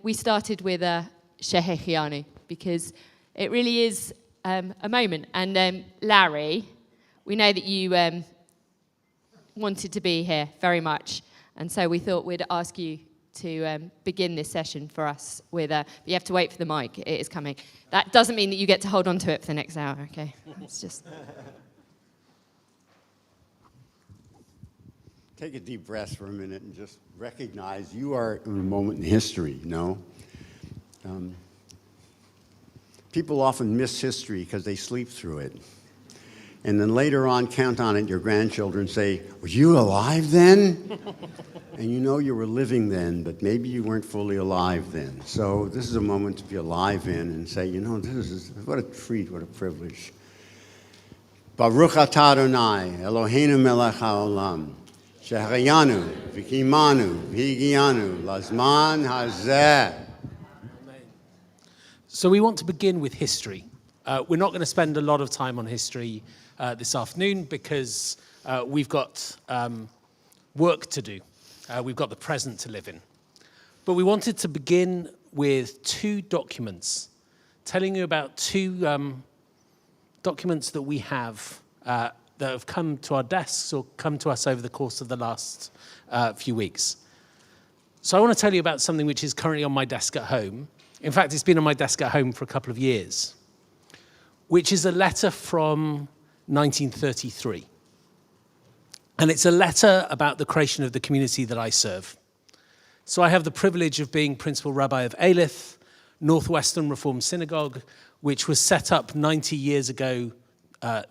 S6: we started with a Shehechianu, because it really is a moment. And Larry, we know that you wanted to be here very much, and so we thought we'd ask you to begin this session for us with you have to wait for the mic, it is coming. That doesn't mean that you get to hold on to it for the next hour, okay? It's just...
S2: Take a deep breath for a minute and just recognize you are in a moment in history, you know? People often miss history because they sleep through it. And then later on, count on it, your grandchildren say, were you alive then? And you know you were living then, but maybe you weren't fully alive then. So this is a moment to be alive in and say, you know, this is what a treat, what a privilege. Baruch atah Adonai, Eloheinu melech haolam, shehayanu, v'kimanu, v'higianu, lazman hazeh.
S7: So we want to begin with history. We're not going to spend a lot of time on history this afternoon because we've got work to do. We've got the present to live in. But we wanted to begin with two documents, telling you about two documents that we have that have come to our desks or come to us over the course of the last few weeks. So I want to tell you about something which is currently on my desk at home. In fact, it's been on my desk at home for a couple of years, which is a letter from 1933. And it's a letter about the creation of the community that I serve. So I have the privilege of being principal rabbi of Aleph, Northwestern Reformed Synagogue, which was set up 90 years ago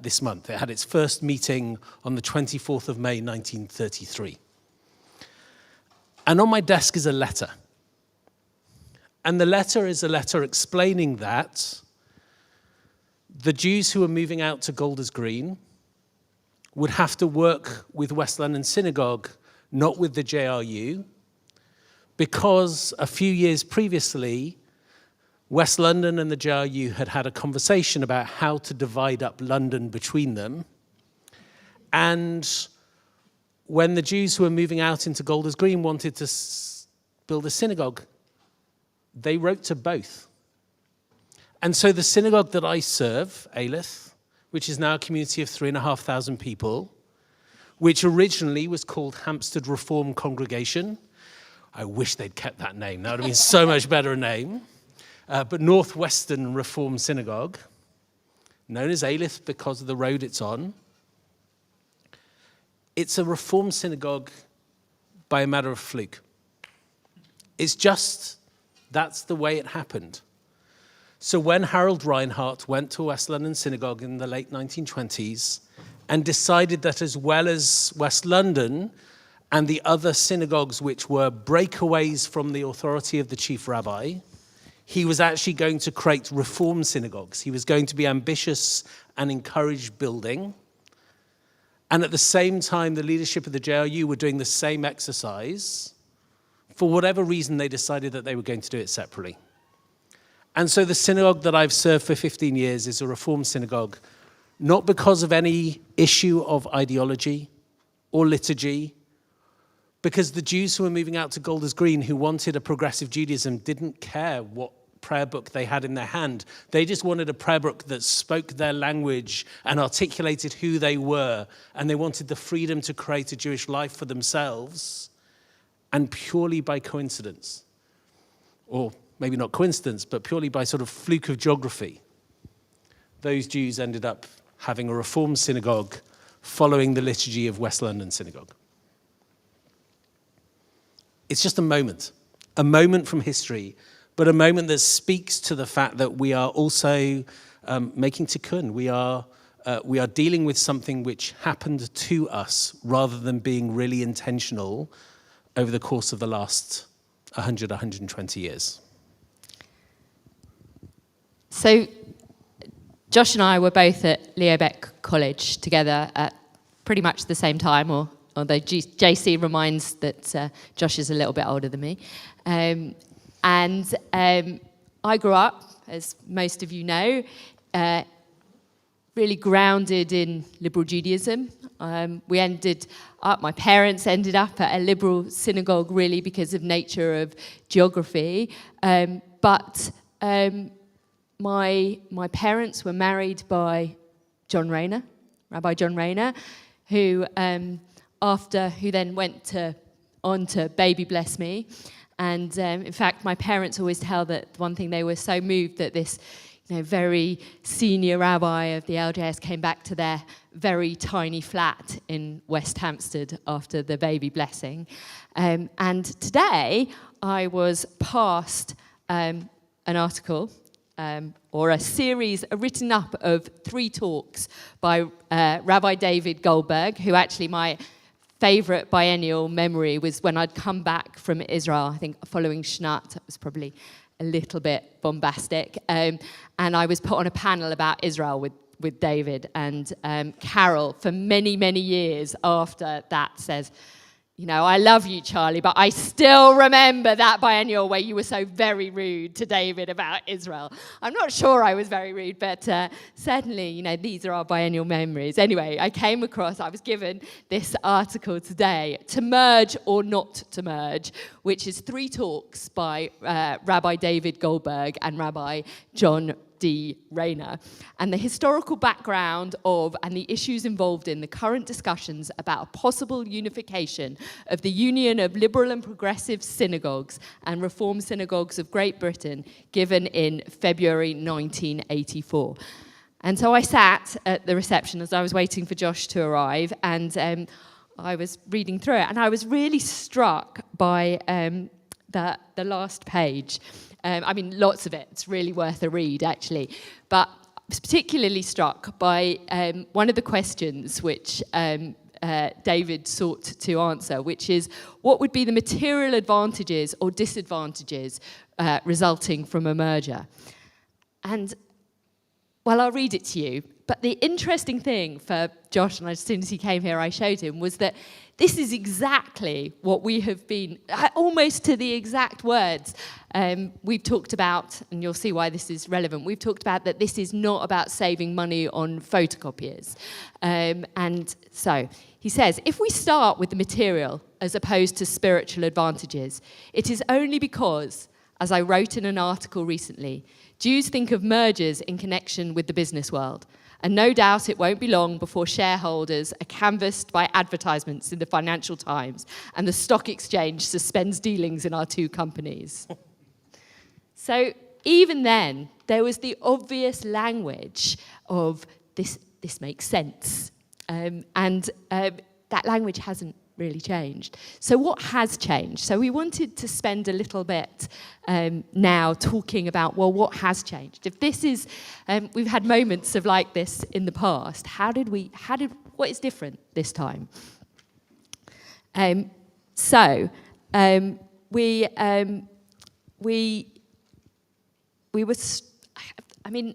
S7: this month. It had its first meeting on the 24th of May, 1933. And on my desk is a letter. And the letter is a letter explaining that the Jews who are moving out to Golders Green would have to work with West London Synagogue, not with the JRU, because a few years previously, West London and the JRU had had a conversation about how to divide up London between them. And when the Jews who were moving out into Golders Green wanted to build a synagogue, they wrote to both. And so the synagogue that I serve, Aleph, which is now a community of 3,500 people, which originally was called Hampstead Reform Congregation. I wish they'd kept that name. That would have been so much better a name. But Northwestern Reform Synagogue, known as Aleph because of the road it's on. It's a Reform synagogue by a matter of fluke. It's just, that's the way it happened. So when Harold Reinhardt went to West London Synagogue in the late 1920s and decided that as well as West London and the other synagogues which were breakaways from the authority of the chief rabbi, he was actually going to create reform synagogues. He was going to be ambitious and encourage building. And at the same time, the leadership of the JRU were doing the same exercise. For whatever reason, they decided that they were going to do it separately. And so the synagogue that I've served for 15 years is a reform synagogue, not because of any issue of ideology or liturgy, because the Jews who were moving out to Golders Green who wanted a progressive Judaism didn't care what prayer book they had in their hand. They just wanted a prayer book that spoke their language and articulated who they were, and they wanted the freedom to create a Jewish life for themselves, and purely by coincidence, or maybe not coincidence, but purely by sort of fluke of geography, those Jews ended up having a Reform synagogue following the liturgy of West London Synagogue. It's just a moment from history, but a moment that speaks to the fact that we are also making tikkun. We are dealing with something which happened to us rather than being really intentional over the course of the last 100, 120 years.
S6: So Josh and I were both at Leo Beck College together at pretty much the same time, although JC reminds that Josh is a little bit older than me. And I grew up, as most of you know, really grounded in liberal Judaism. My parents ended up at a liberal synagogue really because of nature of geography. But my parents were married by John Rayner, Rabbi John Rayner, who then went on to baby bless me. And in fact, my parents always tell that one thing, they were so moved that this very senior rabbi of the LJS came back to their very tiny flat in West Hampstead after the baby blessing. And today, I was passed an article or a series written up of 3 talks by Rabbi David Goldberg, who actually my favorite biennial memory was when I'd come back from Israel, I think following Shnat. It was probably a little bit bombastic. And I was put on a panel about Israel with David. And Carol, for many, many years after that, says, I love you, Charley, but I still remember that biennial where you were so very rude to David about Israel. I'm not sure I was very rude, but certainly, these are our biennial memories. Anyway, I was given this article today, To Merge or Not to Merge, which is 3 talks by Rabbi David Goldberg and Rabbi John D. Rayner, and the historical background of and the issues involved in the current discussions about a possible unification of the Union of Liberal and Progressive Synagogues and Reform Synagogues of Great Britain, given in February 1984. And so I sat at the reception as I was waiting for Josh to arrive, and I was reading through it, and I was really struck by the last page. I mean, lots of it. It's really worth a read, actually. But I was particularly struck by one of the questions which David sought to answer, which is, what would be the material advantages or disadvantages resulting from a merger? And, well, I'll read it to you. But the interesting thing for Josh, and as soon as he came here, I showed him, was that this is exactly what we have been, almost to the exact words, we've talked about, and you'll see why this is relevant, we've talked about that this is not about saving money on photocopiers. And so he says, if we start with the material as opposed to spiritual advantages, it is only because, as I wrote in an article recently, Jews think of mergers in connection with the business world. And no doubt it won't be long before shareholders are canvassed by advertisements in the Financial Times and the stock exchange suspends dealings in our two companies. So even then, there was the obvious language of this makes sense. And that language hasn't really changed. So what has changed? So we wanted to spend a little bit now talking about, well, what has changed? If this is, we've had moments of like this in the past, what is different this time? We were, I mean,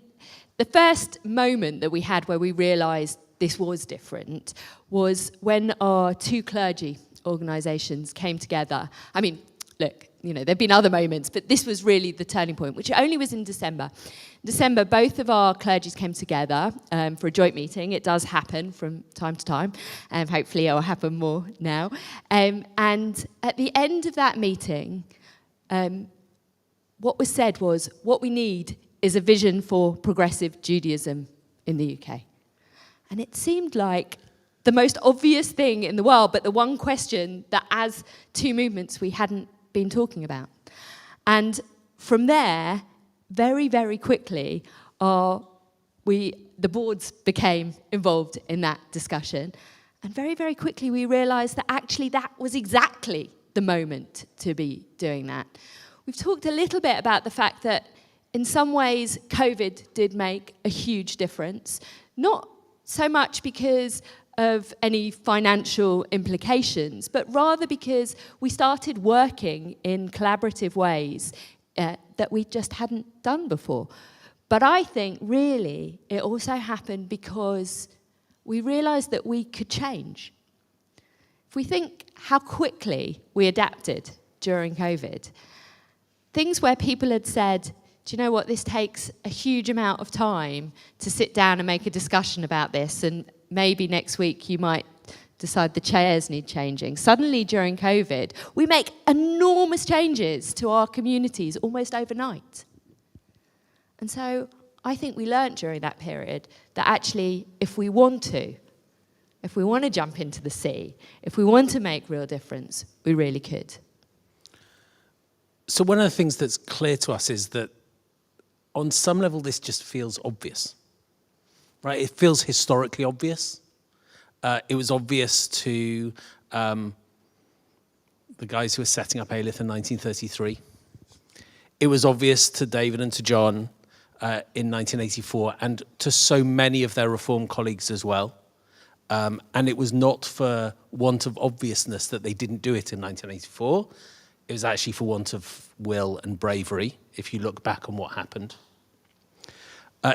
S6: the first moment that we had where we realised this was different was when our two clergy organisations came together. I mean, look, you know, there have been other moments, but this was really the turning point, which only was in December. In December, both of our clergies came together for a joint meeting. It does happen from time to time, and hopefully it will happen more now. And at the end of that meeting, what was said was, what we need is a vision for progressive Judaism in the UK. And it seemed like the most obvious thing in the world, but the one question that as two movements we hadn't been talking about. And from there, very, very quickly, the boards became involved in that discussion. And very, very quickly we realised that actually that was exactly the moment to be doing that. We've talked a little bit about the fact that in some ways COVID did make a huge difference. Not so much because of any financial implications, but rather because we started working in collaborative ways that we just hadn't done before. But I think really it also happened because we realised that we could change. If we think how quickly we adapted during COVID, things where people had said, do you know what, this takes a huge amount of time to sit down and make a discussion about this, and maybe next week you might decide the chairs need changing. Suddenly during COVID, we make enormous changes to our communities almost overnight. And so I think we learnt during that period that actually if we want to jump into the sea, if we want to make real difference, we really could.
S7: So one of the things that's clear to us is that on some level, this just feels obvious, right? It feels historically obvious. It was obvious to the guys who were setting up Aleph in 1933. It was obvious to David and to John in 1984, and to so many of their Reform colleagues as well. And it was not for want of obviousness that they didn't do it in 1984. It was actually for want of will and bravery, if you look back on what happened.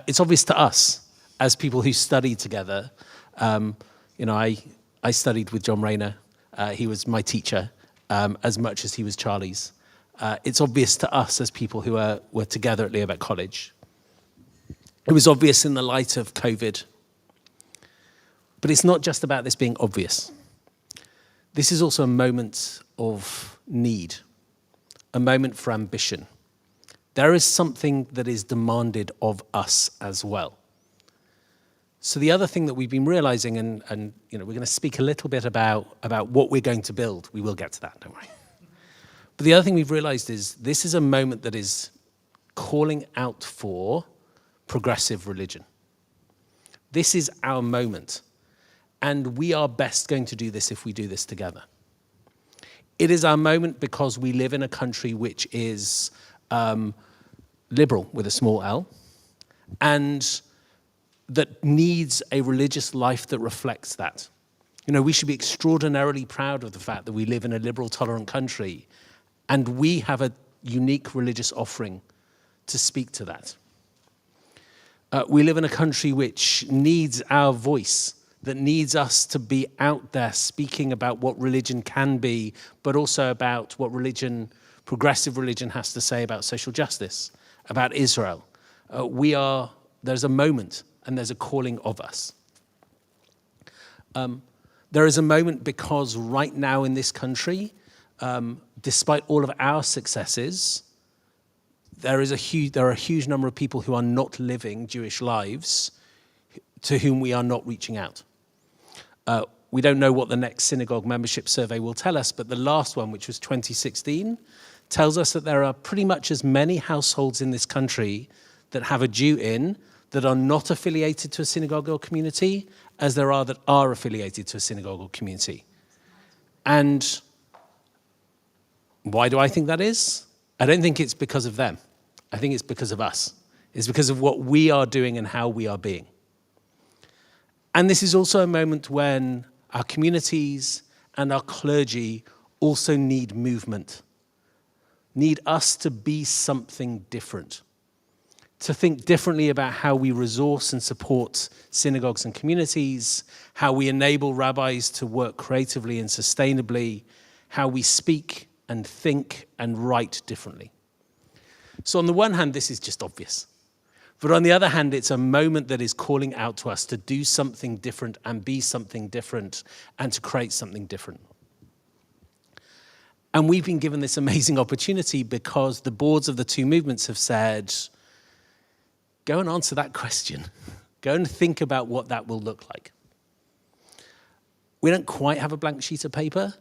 S7: It's obvious to us, as people who studied together. You know, I studied with John Rayner. He was my teacher, as much as he was Charley's. It's obvious to us as people who were together at Leobeck College. It was obvious in the light of COVID. But it's not just about this being obvious. This is also a moment of need, a moment for ambition. There is something that is demanded of us as well. So the other thing that we've been realizing, and you know, we're going to speak a little bit about what we're going to build. We will get to that, don't worry. But the other thing we've realized is this is a moment that is calling out for progressive religion. This is our moment. And we are best going to do this if we do this together. It is our moment because we live in a country which is liberal with a small L, and that needs a religious life that reflects that. You know, we should be extraordinarily proud of the fact that we live in a liberal, tolerant country, and we have a unique religious offering to speak to that. We live in a country which needs our voice, that needs us to be out there speaking about what religion can be, but also about what religion, progressive religion, has to say about social justice, about Israel. There's a moment and there's a calling of us. There is a moment because right now in this country, despite all of our successes, there are a huge number of people who are not living Jewish lives to whom we are not reaching out. We don't know what the next synagogue membership survey will tell us, but the last one, which was 2016, tells us that there are pretty much as many households in this country that have a Jew in that are not affiliated to a synagogue or community as there are that are affiliated to a synagogue or community. And why do I think that is? I don't think it's because of them. I think it's because of us. It's because of what we are doing and how we are being. And this is also a moment when our communities and our clergy also need movement, need us to be something different, to think differently about how we resource and support synagogues and communities, how we enable rabbis to work creatively and sustainably, how we speak and think and write differently. So on the one hand, this is just obvious. But on the other hand, it's a moment that is calling out to us to do something different and be something different and to create something different. And we've been given this amazing opportunity because the boards of the two movements have said, go and answer that question. Go and think about what that will look like. We don't quite have a blank sheet of paper,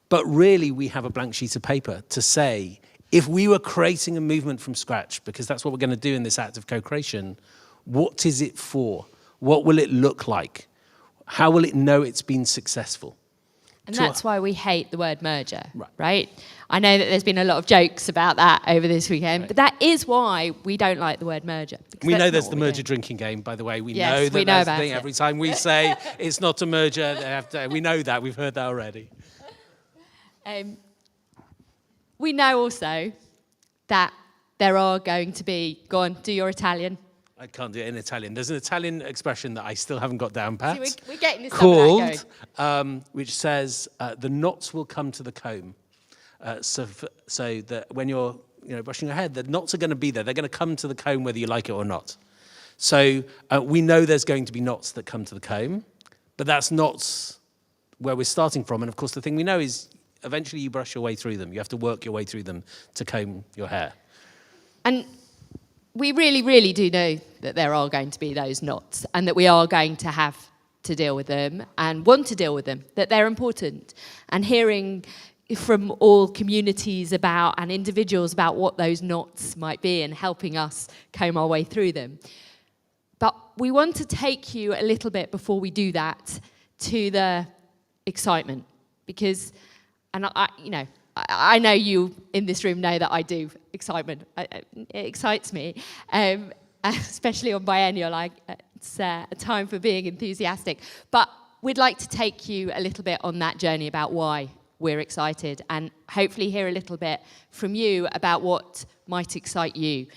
S7: but really we have a blank sheet of paper to say, if we were creating a movement from scratch, because that's what we're going to do in this act of co-creation, what is it for? What will it look like? How will it know it's been successful?
S6: And that's why we hate the word merger, right? I know that there's been a lot of jokes about that over this weekend, but that is why we don't like the word merger.
S7: We know there's the merger drinking game, by the way. We know that that's the thing. Every time we say it's not a merger, we know that. We've heard that already.
S6: We know also that there are going to be, go on, do your Italian.
S7: I can't do it in Italian. There's an Italian expression that I still haven't got down pat.
S6: See, we're getting this
S7: called, which says, the knots will come to the comb. So that when you're brushing your head, the knots are going to be there. They're going to come to the comb whether you like it or not. So we know there's going to be knots that come to the comb, but that's not where we're starting from. And of course, the thing we know is eventually you brush your way through them. You have to work your way through them to comb your hair.
S6: And we really, really do know that there are going to be those knots and that we are going to have to deal with them and want to deal with them, that they're important. And hearing from all communities about and individuals about what those knots might be and helping us comb our way through them. But we want to take you a little bit before we do that to the excitement, because, and I know you in this room know that I do excitement. It excites me, especially on Biennial. It's a time for being enthusiastic. But we'd like to take you a little bit on that journey about why we're excited and hopefully hear a little bit from you about what might excite you.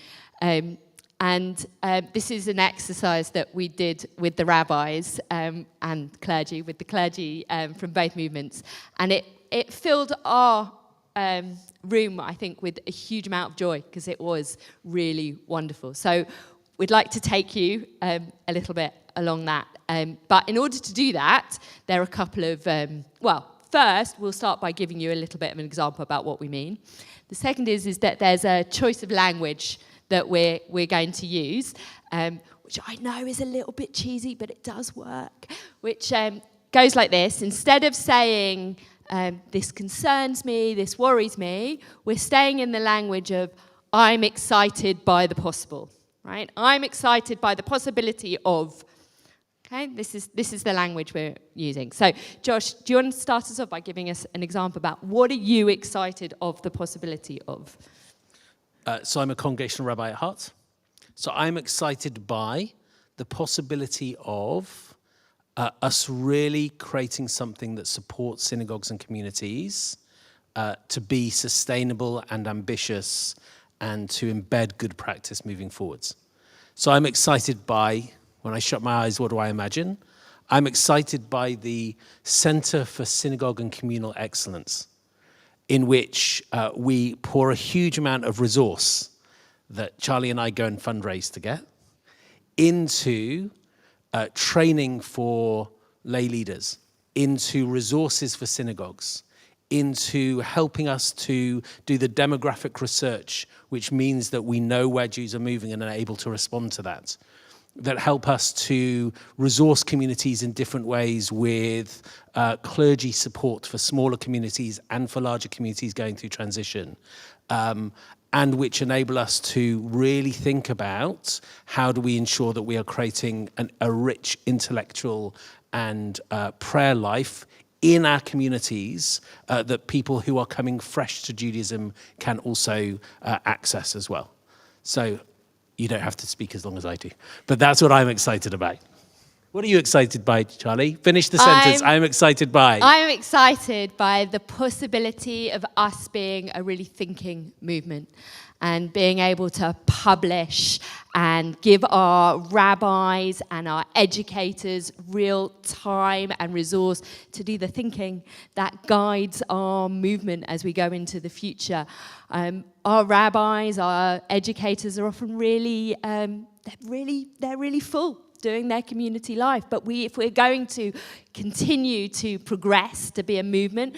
S6: This is an exercise that we did with the rabbis and clergy, with the clergy from both movements. And it filled our room, I think, with a huge amount of joy because it was really wonderful. So we'd like to take you a little bit along that. But in order to do that, there are a couple of, first, we'll start by giving you a little bit of an example about what we mean. The second is that there's a choice of language that we're going to use, which I know is a little bit cheesy, but it does work, which goes like this. Instead of saying, this concerns me, this worries me, we're staying in the language of, I'm excited by the possible, right? I'm excited by the possibility of Okay, this is the language we're using. So, Josh, do you want to start us off by giving us an example about what are you excited of the possibility of?
S7: So I'm a congregational rabbi at heart. So I'm excited by the possibility of us really creating something that supports synagogues and communities to be sustainable and ambitious and to embed good practice moving forwards. So I'm excited by, when I shut my eyes, what do I imagine? I'm excited by the Center for Synagogue and Communal Excellence, in which we pour a huge amount of resource that Charley and I go and fundraise to get into training for lay leaders, into resources for synagogues, into helping us to do the demographic research, which means that we know where Jews are moving and are able to respond to that help us to resource communities in different ways with clergy support for smaller communities and for larger communities going through transition, and which enable us to really think about how do we ensure that we are creating a rich intellectual and prayer life in our communities that people who are coming fresh to Judaism can also access as well. So you don't have to speak as long as I do. But that's what I'm excited about. What are you excited by, Charley? Finish the sentence. I'm excited by.
S6: I'm excited by the possibility of us being a really thinking movement and being able to publish and give our rabbis and our educators real time and resource to do the thinking that guides our movement as we go into the future. Our rabbis, our educators are often really, they're really full doing their community life. But if we're going to continue to progress, to be a movement,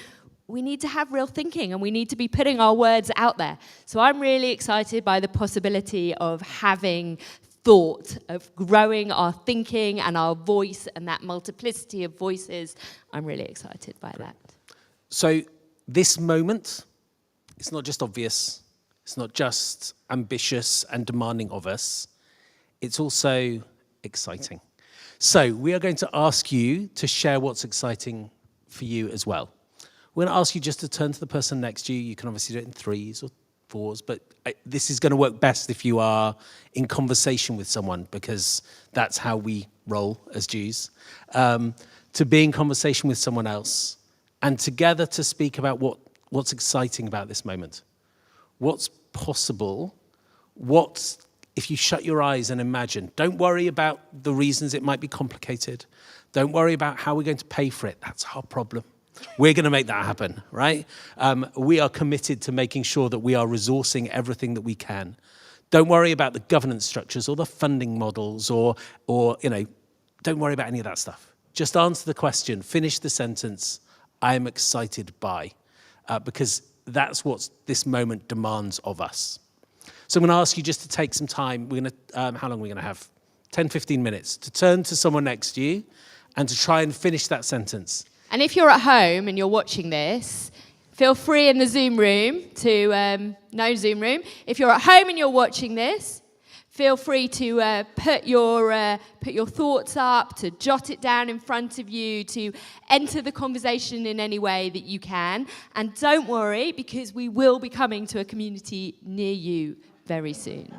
S6: we need to have real thinking and we need to be putting our words out there. So I'm really excited by the possibility of having thought, of growing our thinking and our voice and that multiplicity of voices. I'm really excited by that.
S7: So this moment, it's not just obvious, it's not just ambitious and demanding of us, it's also exciting. So we are going to ask you to share what's exciting for you as well. We're going to ask you just to turn to the person next to you. You can obviously do it in 3s or 4s, but this is going to work best if you are in conversation with someone, because that's how we roll as Jews. To be in conversation with someone else and together to speak about what's exciting about this moment. What's possible? If you shut your eyes and imagine, don't worry about the reasons it might be complicated. Don't worry about how we're going to pay for it. That's our problem. We're going to make that happen, right? We are committed to making sure that we are resourcing everything that we can. Don't worry about the governance structures or the funding models or don't worry about any of that stuff. Just answer the question, finish the sentence, I am excited by, because that's what this moment demands of us. So I'm going to ask you just to take some time. We're going to, how long are we going to have? 10, 15 minutes to turn to someone next to you and to try and finish that sentence.
S6: And if you're at home and you're watching this, feel free in the Zoom room to, no Zoom room. If you're at home and you're watching this, feel free to put your thoughts up, to jot it down in front of you, to enter the conversation in any way that you can. And don't worry, because we will be coming to a community near you very soon.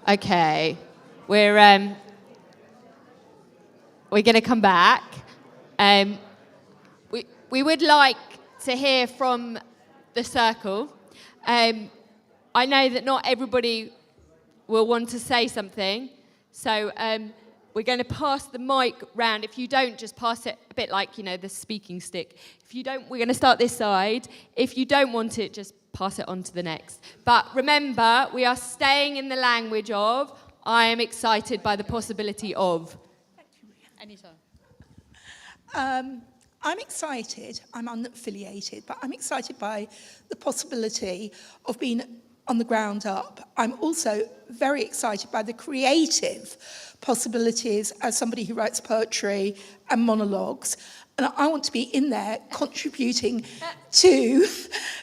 S6: Okay, we're going to come back. We would like to hear from the circle. I know that not everybody will want to say something, so we're going to pass the mic round. If you don't, just pass it a bit like, the speaking stick. If you don't, we're going to start this side. If you don't want it, just pass it on to the next. But remember, we are staying in the language of, I am excited by the possibility of.
S10: Anytime. I'm excited. I'm unaffiliated, but I'm excited by the possibility of being on the ground up. I'm also very excited by the creative possibilities as somebody who writes poetry and monologues. And I want to be in there contributing to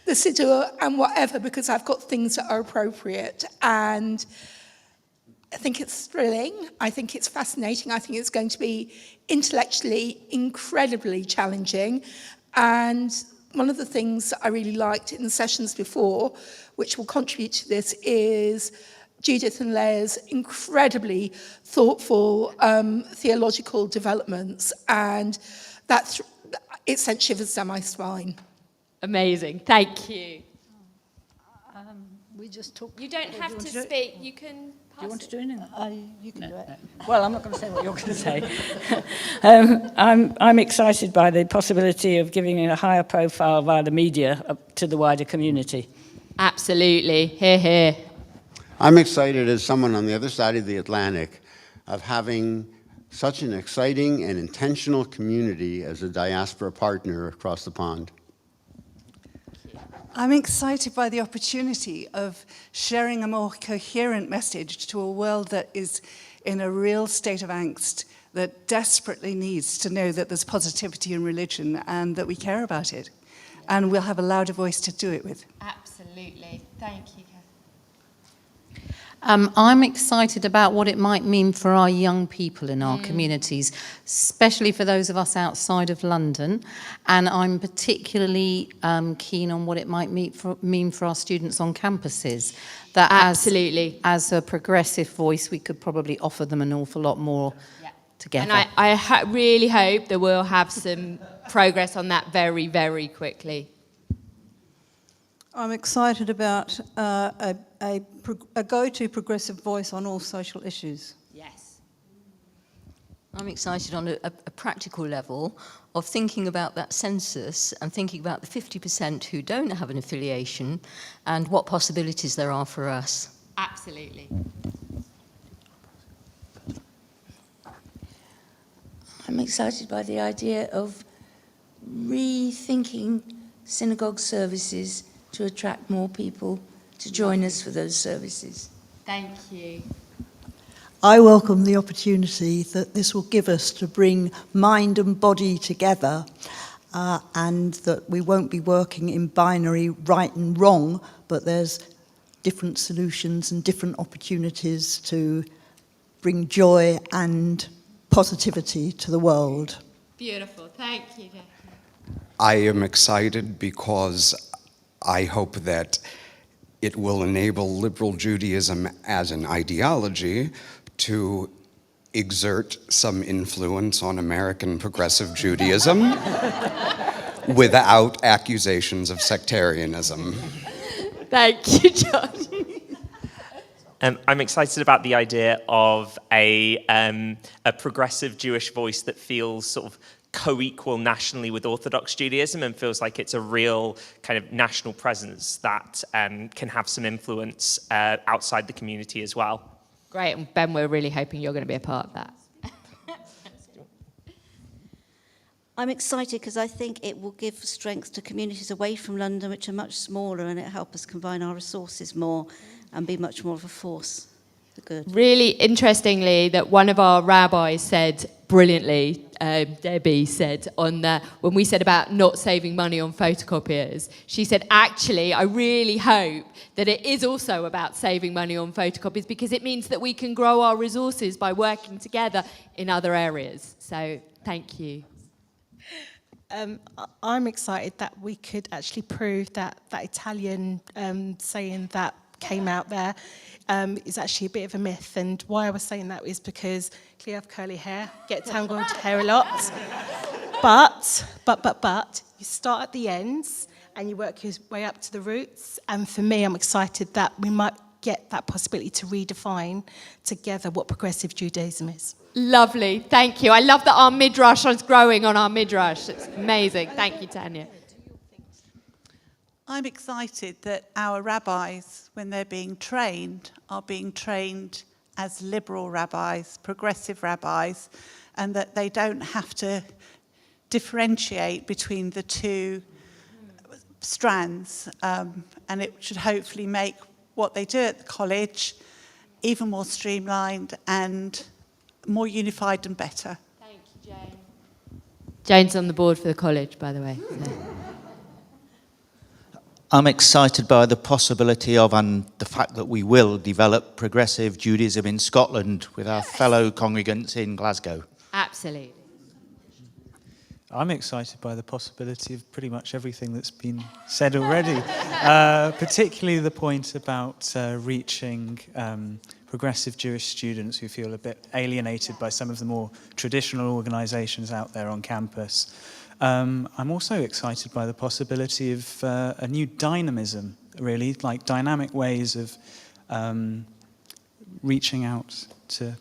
S10: the Siddur and whatever, because I've got things that are appropriate. And I think it's thrilling. I think it's fascinating. I think it's going to be intellectually incredibly challenging. And one of the things that I really liked in the sessions before, which will contribute to this, is Judith and Leah's incredibly thoughtful theological developments. And it sent shivers down my spine.
S6: Amazing. Thank you.
S11: We just talk.
S6: You don't have to speak. You can pass.
S11: Do you want to do anything?
S10: You can do it.
S11: Well, I'm not going to say what you're going to say. I'm excited by the possibility of giving a higher profile via the media to the wider community.
S6: Absolutely. Hear, hear.
S2: I'm excited as someone on the other side of the Atlantic of having such an exciting and intentional community as a diaspora partner across the pond.
S12: I'm excited by the opportunity of sharing a more coherent message to a world that is in a real state of angst, that desperately needs to know that there's positivity in religion and that we care about it. And we'll have a louder voice to do it with.
S6: Absolutely. Thank you, Kath.
S13: I'm excited about what it might mean for our young people in our communities, especially for those of us outside of London. And I'm particularly keen on what it might mean for our students on campuses. That
S6: Absolutely.
S13: As a progressive voice, we could probably offer them an awful lot more together.
S6: And I really hope that we'll have some progress on that very, very quickly.
S14: I'm excited about a go-to progressive voice on all social issues.
S6: Yes.
S15: I'm excited on a practical level of thinking about that census and thinking about the 50% who don't have an affiliation and what possibilities there are for us.
S6: Absolutely.
S16: I'm excited by the idea of rethinking synagogue services to attract more people to join us for those services.
S6: Thank you.
S14: I welcome the opportunity that this will give us to bring mind and body together, and that we won't be working in binary right and wrong, but there's different solutions and different opportunities to bring joy and positivity to the world.
S6: Beautiful. Thank you, Jackie.
S17: I am excited because I hope that it will enable liberal Judaism as an ideology to exert some influence on American progressive Judaism without accusations of sectarianism.
S6: Thank you, John.
S18: I'm excited about the idea of a progressive Jewish voice that feels sort of co-equal nationally with Orthodox Judaism and feels like it's a real kind of national presence that can have some influence outside the community as well.
S6: Great, and Ben, we're really hoping you're going to be a part of that.
S19: I'm excited because I think it will give strength to communities away from London, which are much smaller, and it'll help us combine our resources more and be much more of a force for good.
S6: Really interestingly, that one of our rabbis said brilliantly, Debbie said, when we said about not saving money on photocopiers, she said, actually, I really hope that it is also about saving money on photocopies because it means that we can grow our resources by working together in other areas. So thank you.
S20: I'm excited that we could actually prove that Italian saying that came out there is actually a bit of a myth. And why I was saying that is because clearly I have curly hair, get tangled hair a lot. But, you start at the ends and you work your way up to the roots. And for me, I'm excited that we might get that possibility to redefine together what progressive Judaism is.
S6: Lovely, thank you. I love that our midrash is growing on our midrash. It's amazing. Thank you, Tanya.
S21: I'm excited that our rabbis, when they're being trained, are being trained as liberal rabbis, progressive rabbis, and that they don't have to differentiate between the two strands. And it should hopefully make what they do at the college even more streamlined and more unified and better.
S6: Thank you, Jane. Jane's on the board for the college, by the way. So.
S22: I'm excited by the possibility of and the fact that we will develop progressive Judaism in Scotland with our fellow congregants in Glasgow.
S6: Absolutely.
S5: I'm excited by the possibility of pretty much everything that's been said already, particularly the point about reaching progressive Jewish students who feel a bit alienated by some of the more traditional organisations out there on campus. I'm also excited by the possibility of a new dynamism, really, like dynamic ways of reaching out to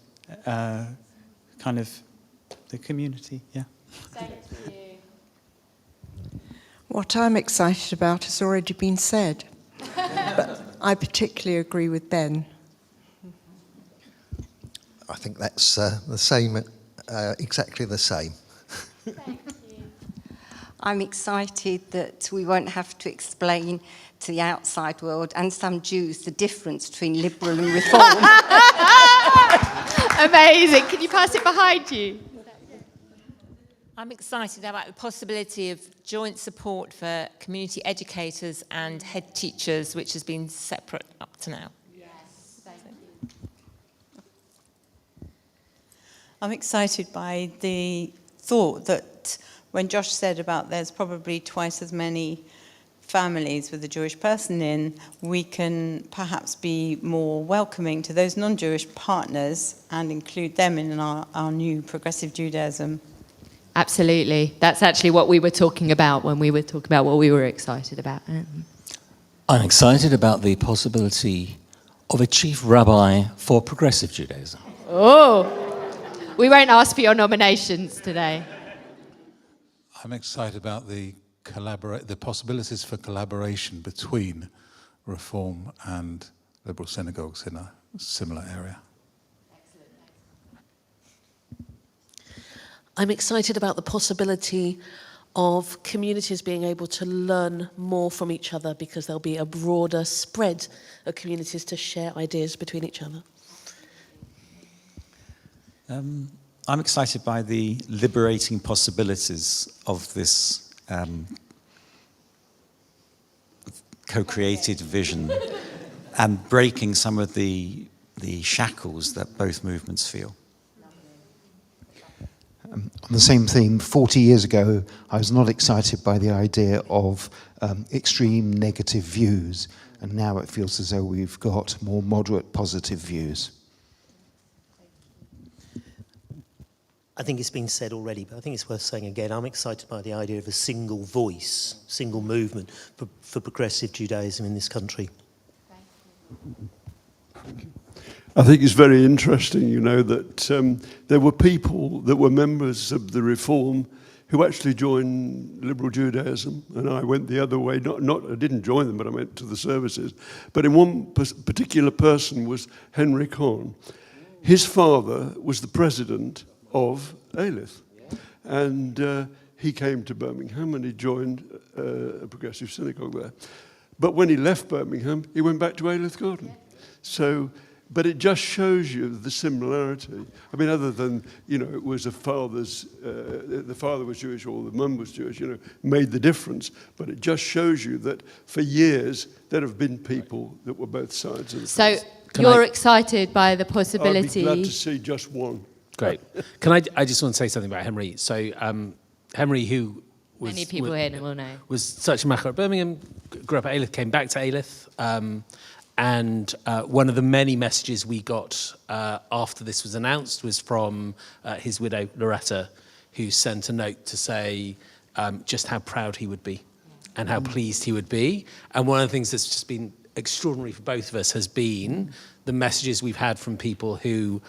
S5: kind of the community, yeah.
S6: Thank you.
S23: What I'm excited about has already been said, but I particularly agree with Ben.
S8: I think that's the same, exactly the same.
S6: Thank you.
S24: I'm excited that we won't have to explain to the outside world and some Jews the difference between liberal and reform.
S6: Amazing. Can you pass it behind you?
S25: I'm excited about the possibility of joint support for community educators and head teachers, which has been separate up to now.
S6: Yes, thank you.
S26: I'm excited by the thought that when Josh said about there's probably twice as many families with a Jewish person in, we can perhaps be more welcoming to those non-Jewish partners and include them in our new progressive Judaism.
S6: Absolutely. That's actually what we were talking about when we were talking about what we were excited about.
S27: I'm excited about the possibility of a chief rabbi for progressive Judaism.
S6: Oh, we won't ask for your nominations today.
S28: I'm excited about the possibilities for collaboration between Reform and liberal synagogues in a similar area.
S29: I'm excited about the possibility of communities being able to learn more from each other because there'll be a broader spread of communities to share ideas between each other.
S5: I'm excited by the liberating possibilities of this co-created vision and breaking some of the shackles that both movements feel.
S30: On the same theme, 40 years ago, I was not excited by the idea of extreme negative views, and now it feels as though we've got more moderate positive views.
S31: I think it's been said already, but I think it's worth saying again. I'm excited by the idea of a single voice, single movement for progressive Judaism in this country.
S32: I think it's very interesting, you know, that there were people that were members of the Reform who actually joined liberal Judaism, and I went the other way. I didn't join them, but I went to the services. But in one particular person was Henry Cohn. His father was the president of Aleph, and he came to Birmingham and he joined a progressive synagogue there. But when he left Birmingham, he went back to Aleph Garden. So. But it just shows you the similarity. I mean, other than, you know, it was the father was Jewish or the mum was Jewish, you know, made the difference. But it just shows you that for years there have been people that were both sides of the fence.
S6: So you're excited by the possibility.
S32: I'd be glad to see just one.
S7: Great. I just want to say something about Henry. So Henry, who was...
S6: Many people here will know.
S7: Was such a macher at Birmingham, grew up at Aleph, came back to Aleph, And one of the many messages we got after this was announced was from his widow, Loretta, who sent a note to say just how proud he would be and how pleased he would be. And one of the things that's just been extraordinary for both of us has been the messages we've had from people who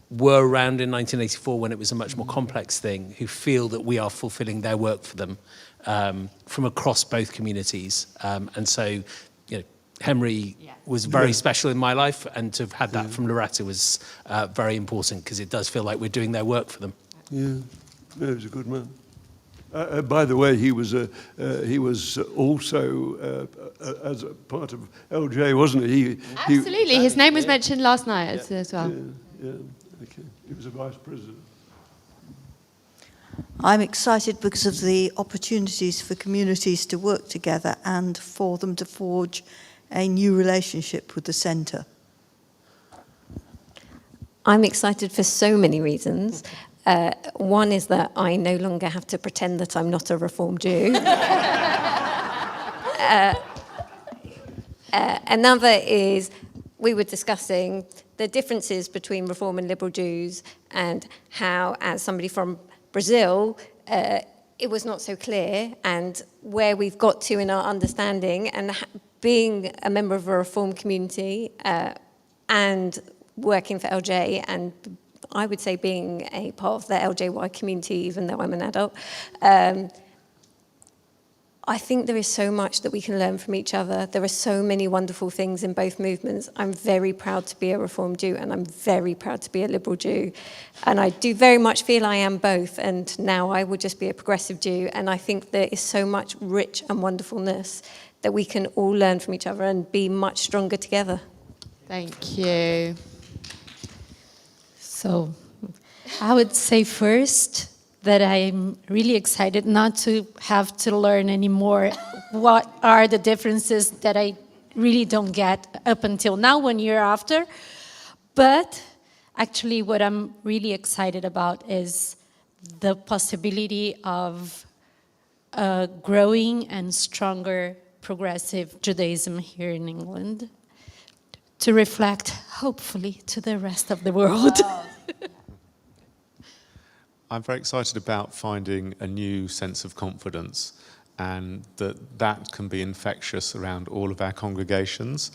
S7: were around in 1984 when it was a much more complex thing, who feel that we are fulfilling their work for them from across both communities. And so, you know, Henry was very special in my life, and to have had that from Loretta was very important, because it does feel like we're doing their work for them.
S32: Yeah, he was a good man. By the way, he was also as a part of LJ, wasn't he?
S6: Absolutely, his name was mentioned last night as well.
S32: Yeah, okay. He was a vice president.
S23: I'm excited because of the opportunities for communities to work together and for them to forge a new relationship with the centre.
S24: I'm excited for so many reasons. One is that I no longer have to pretend that I'm not a Reform Jew. Another is, we were discussing the differences between Reform and Liberal Jews, and how, as somebody from Brazil, it was not so clear, and where we've got to in our understanding, and being a member of a Reform community and working for LJ, and I would say being a part of the LJY community, even though I'm an adult, I think there is so much that we can learn from each other. There are so many wonderful things in both movements. I'm very proud to be a Reform Jew, and I'm very proud to be a Liberal Jew. And I do very much feel I am both, and now I will just be a Progressive Jew. And I think there is so much rich and wonderfulness that we can all learn from each other and be much stronger together.
S6: Thank you.
S1: So I would say first that I'm really excited not to have to learn anymore what are the differences that I really don't get up until now, 1 year after. But actually what I'm really excited about is the possibility of a growing and stronger progressive Judaism here in England, to reflect, hopefully, to the rest of the world.
S2: I'm very excited about finding a new sense of confidence, and that can be infectious around all of our congregations,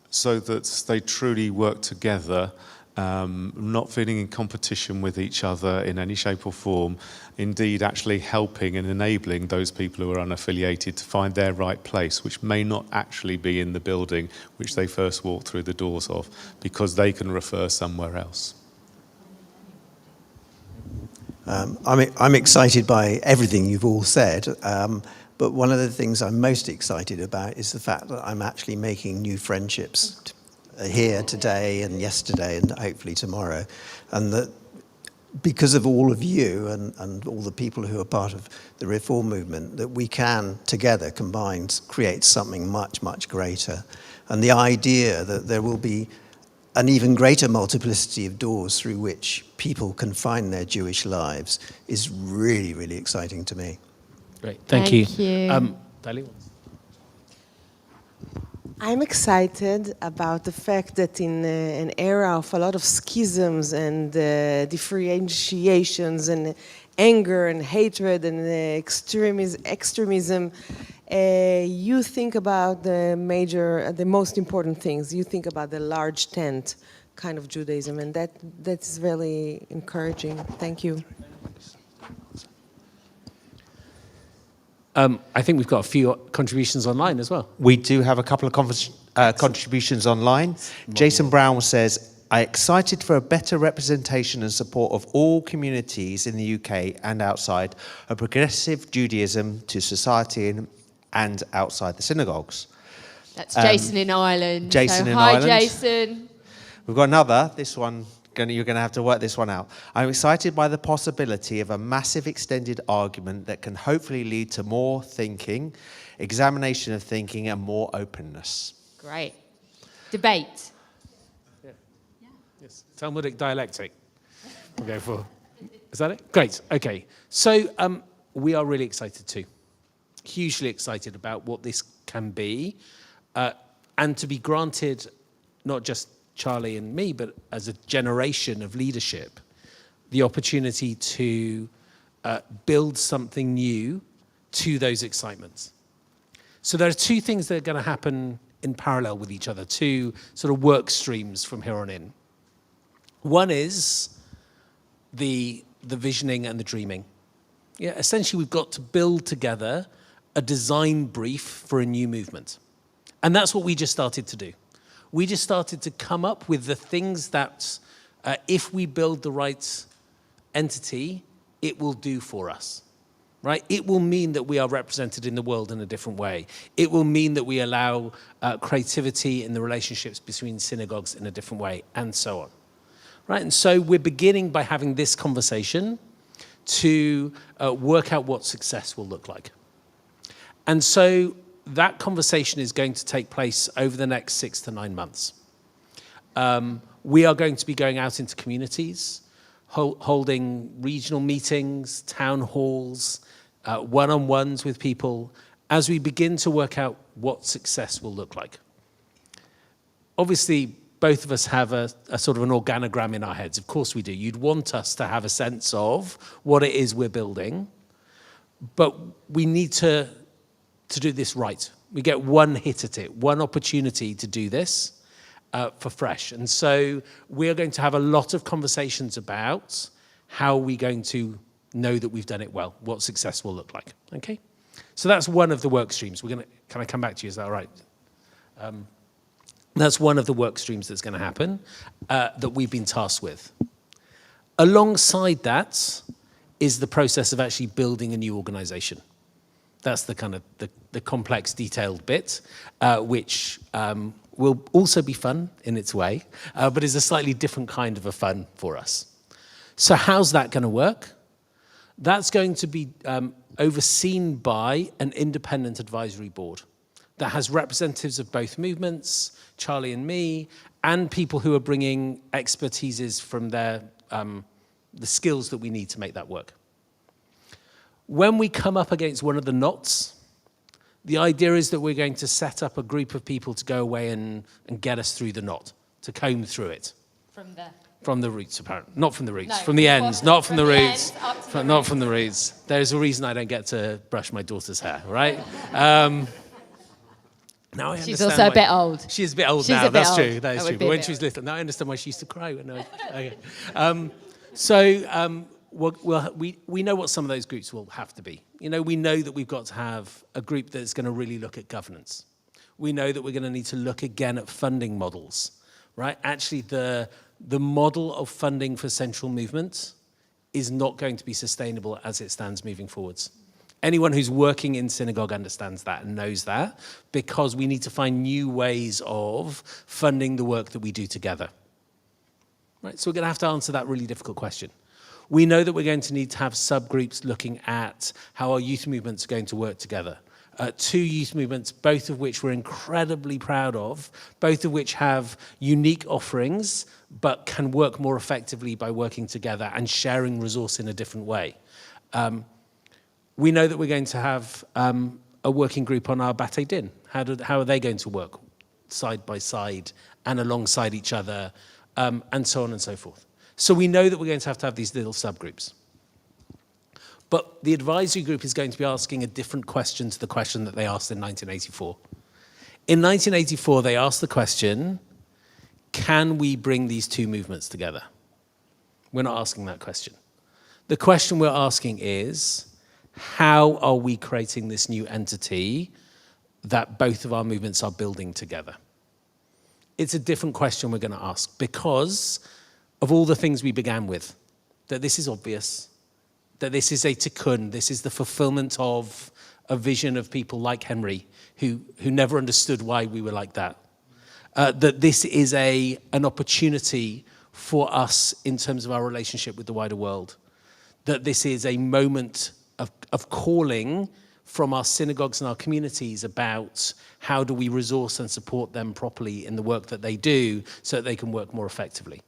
S2: so that they truly work together, not feeling in competition with each other in any shape or form, indeed actually helping and enabling those people who are unaffiliated to find their right place, which may not actually be in the building which they first walked through the doors of, because they can refer somewhere else.
S3: I'm excited by everything you've all said, but one of the things I'm most excited about is the fact that I'm actually making new friendships here today and yesterday and hopefully tomorrow, and that because of all of you and all the people who are part of the Reform movement, that we can together, combined, create something much, much greater. And the idea that there will be an even greater multiplicity of doors through which people can find their Jewish lives is really, really exciting to me.
S7: Great, thank you.
S6: Thank you.
S4: I'm excited about the fact that in an era of a lot of schisms and differentiations and anger and hatred and extremism, you think about the most important things. You think about the large tent kind of Judaism, and that's really encouraging. Thank you.
S7: I think we've got a few contributions online as well.
S22: We do have a couple of contributions online. Jason Brown says, I'm excited for a better representation and support of all communities in the UK and outside, a progressive Judaism to society and outside the synagogues.
S6: That's Jason in Ireland.
S22: Jason in
S6: Ireland.
S22: Ireland.
S6: Hi, Jason.
S22: We've got another, this one, you're going to have to work this one out. I'm excited by the possibility of a massive extended argument that can hopefully lead to more thinking, examination of thinking, and more openness.
S6: Great. Debate.
S7: Yes, Talmudic dialectic. We'll go for. Is that it? Great. Okay. So we are really excited too. Hugely excited about what this can be. and to be granted, not just Charley and me, but as a generation of leadership, the opportunity to build something new to those excitements. So there are two things that are going to happen in parallel with each other, two sort of work streams from here on in. One is the visioning and the dreaming. Yeah, essentially, we've got to build together a design brief for a new movement. And that's what we just started to do. We just started to come up with the things that, if we build the right entity, it will do for us, right? It will mean that we are represented in the world in a different way. It will mean that we allow creativity in the relationships between synagogues in a different way, and so on, right? And so we're beginning by having this conversation to work out what success will look like. And so that conversation is going to take place over the next 6 to 9 months. We are going to be going out into communities, holding regional meetings, town halls, one-on-ones with people, as we begin to work out what success will look like. Obviously, both of us have a sort of an organogram in our heads. Of course we do. You'd want us to have a sense of what it is we're building, but we need to do this right. We get one hit at it, one opportunity to do this for fresh. And so we're going to have a lot of conversations about how we're going to know that we've done it well, what success will look like, okay? So that's one of the work streams. Can I come back to you, is that all right? That's one of the work streams that's going to happen that we've been tasked with. Alongside that is the process of actually building a new organization. That's the kind of the complex, detailed bit, which will also be fun in its way, but is a slightly different kind of a fun for us. So how's that going to work? That's going to be overseen by an independent advisory board that has representatives of both movements, Charley and me, and people who are bringing expertises from their the skills that we need to make that work. When we come up against one of the knots, the idea is that we're going to set up a group of people to go away and get us through the knot, to comb through it. From the roots, apparently. Not from the roots,
S24: No,
S7: from the ends, not from the roots. Not
S24: roots.
S7: from the roots. There's a reason I don't get to brush my daughter's hair, right? Now I
S6: She's
S7: understand
S6: also a bit old.
S7: She is a bit old
S6: She's
S7: now,
S6: a bit
S7: that's
S6: old.
S7: true. That is
S6: That
S7: true.
S6: would be
S7: But
S6: a
S7: when
S6: bit
S7: she was
S6: old.
S7: little, now I understand why she used to cry. Okay. We know what some of those groups will have to be. You know, we know that we've got to have a group that's going to really look at governance. We know that we're going to need to look again at funding models, right? Actually, the model of funding for central movements is not going to be sustainable as it stands moving forwards. Anyone who's working in synagogue understands that and knows that, because we need to find new ways of funding the work that we do together. Right? So we're going to have to answer that really difficult question. We know that we're going to need to have subgroups looking at how our youth movements are going to work together. 2 youth movements, both of which we're incredibly proud of, both of which have unique offerings, but can work more effectively by working together and sharing resource in a different way. We know that we're going to have a working group on our Batei Din. How are they going to work side by side and alongside each other, and so on and so forth. So we know that we're going to have these little subgroups. But the advisory group is going to be asking a different question to the question that they asked in 1984. In 1984, they asked the question, can we bring these two movements together? We're not asking that question. The question we're asking is, how are we creating this new entity that both of our movements are building together? It's a different question we're going to ask because of all the things we began with, that this is obvious, that this is a tikkun, this is the fulfillment of a vision of people like Henry, who never understood why we were like that. That this is an opportunity for us in terms of our relationship with the wider world. That this is a moment of calling from our synagogues and our communities about how do we resource and support them properly in the work that they do so that they can work more effectively.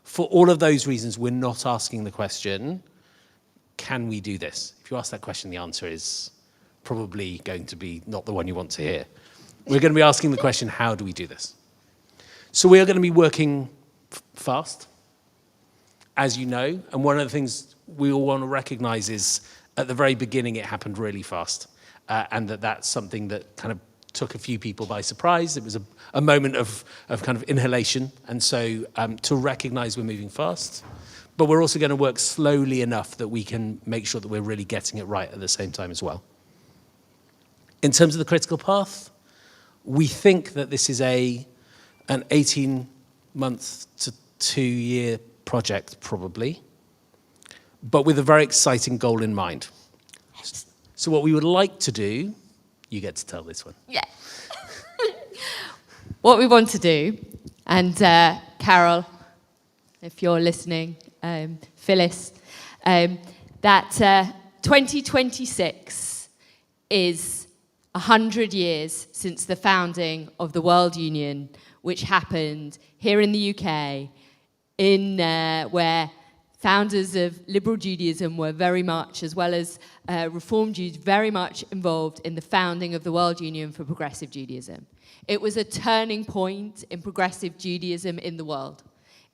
S7: For all of those reasons, we're not asking the question, can we do this? If you ask that question, the answer is probably going to be not the one you want to hear. We're going to be asking the question, how do we do this? So we are going to be working fast, as you know, and one of the things we all want to recognize is at the very beginning it happened really fast, and that's something that kind of took a few people by surprise. It was a moment of kind of inhalation, and so to recognize we're moving fast, but we're also going to work slowly enough that we can make sure that we're really getting it right at the same time as well. In terms of the critical path, we think that this is an 18-month to 2-year project, probably, but with a very exciting goal in mind. So what we would like to do, you get to tell this one.
S6: Yeah. What we want to do, and Carol, if you're listening, Phyllis, that 2026 is 100 years since the founding of the World Union, which happened here in the UK, where founders of liberal Judaism were very much, as well as Reform Jews, very much involved in the founding of the World Union for Progressive Judaism. It was a turning point in progressive Judaism in the world.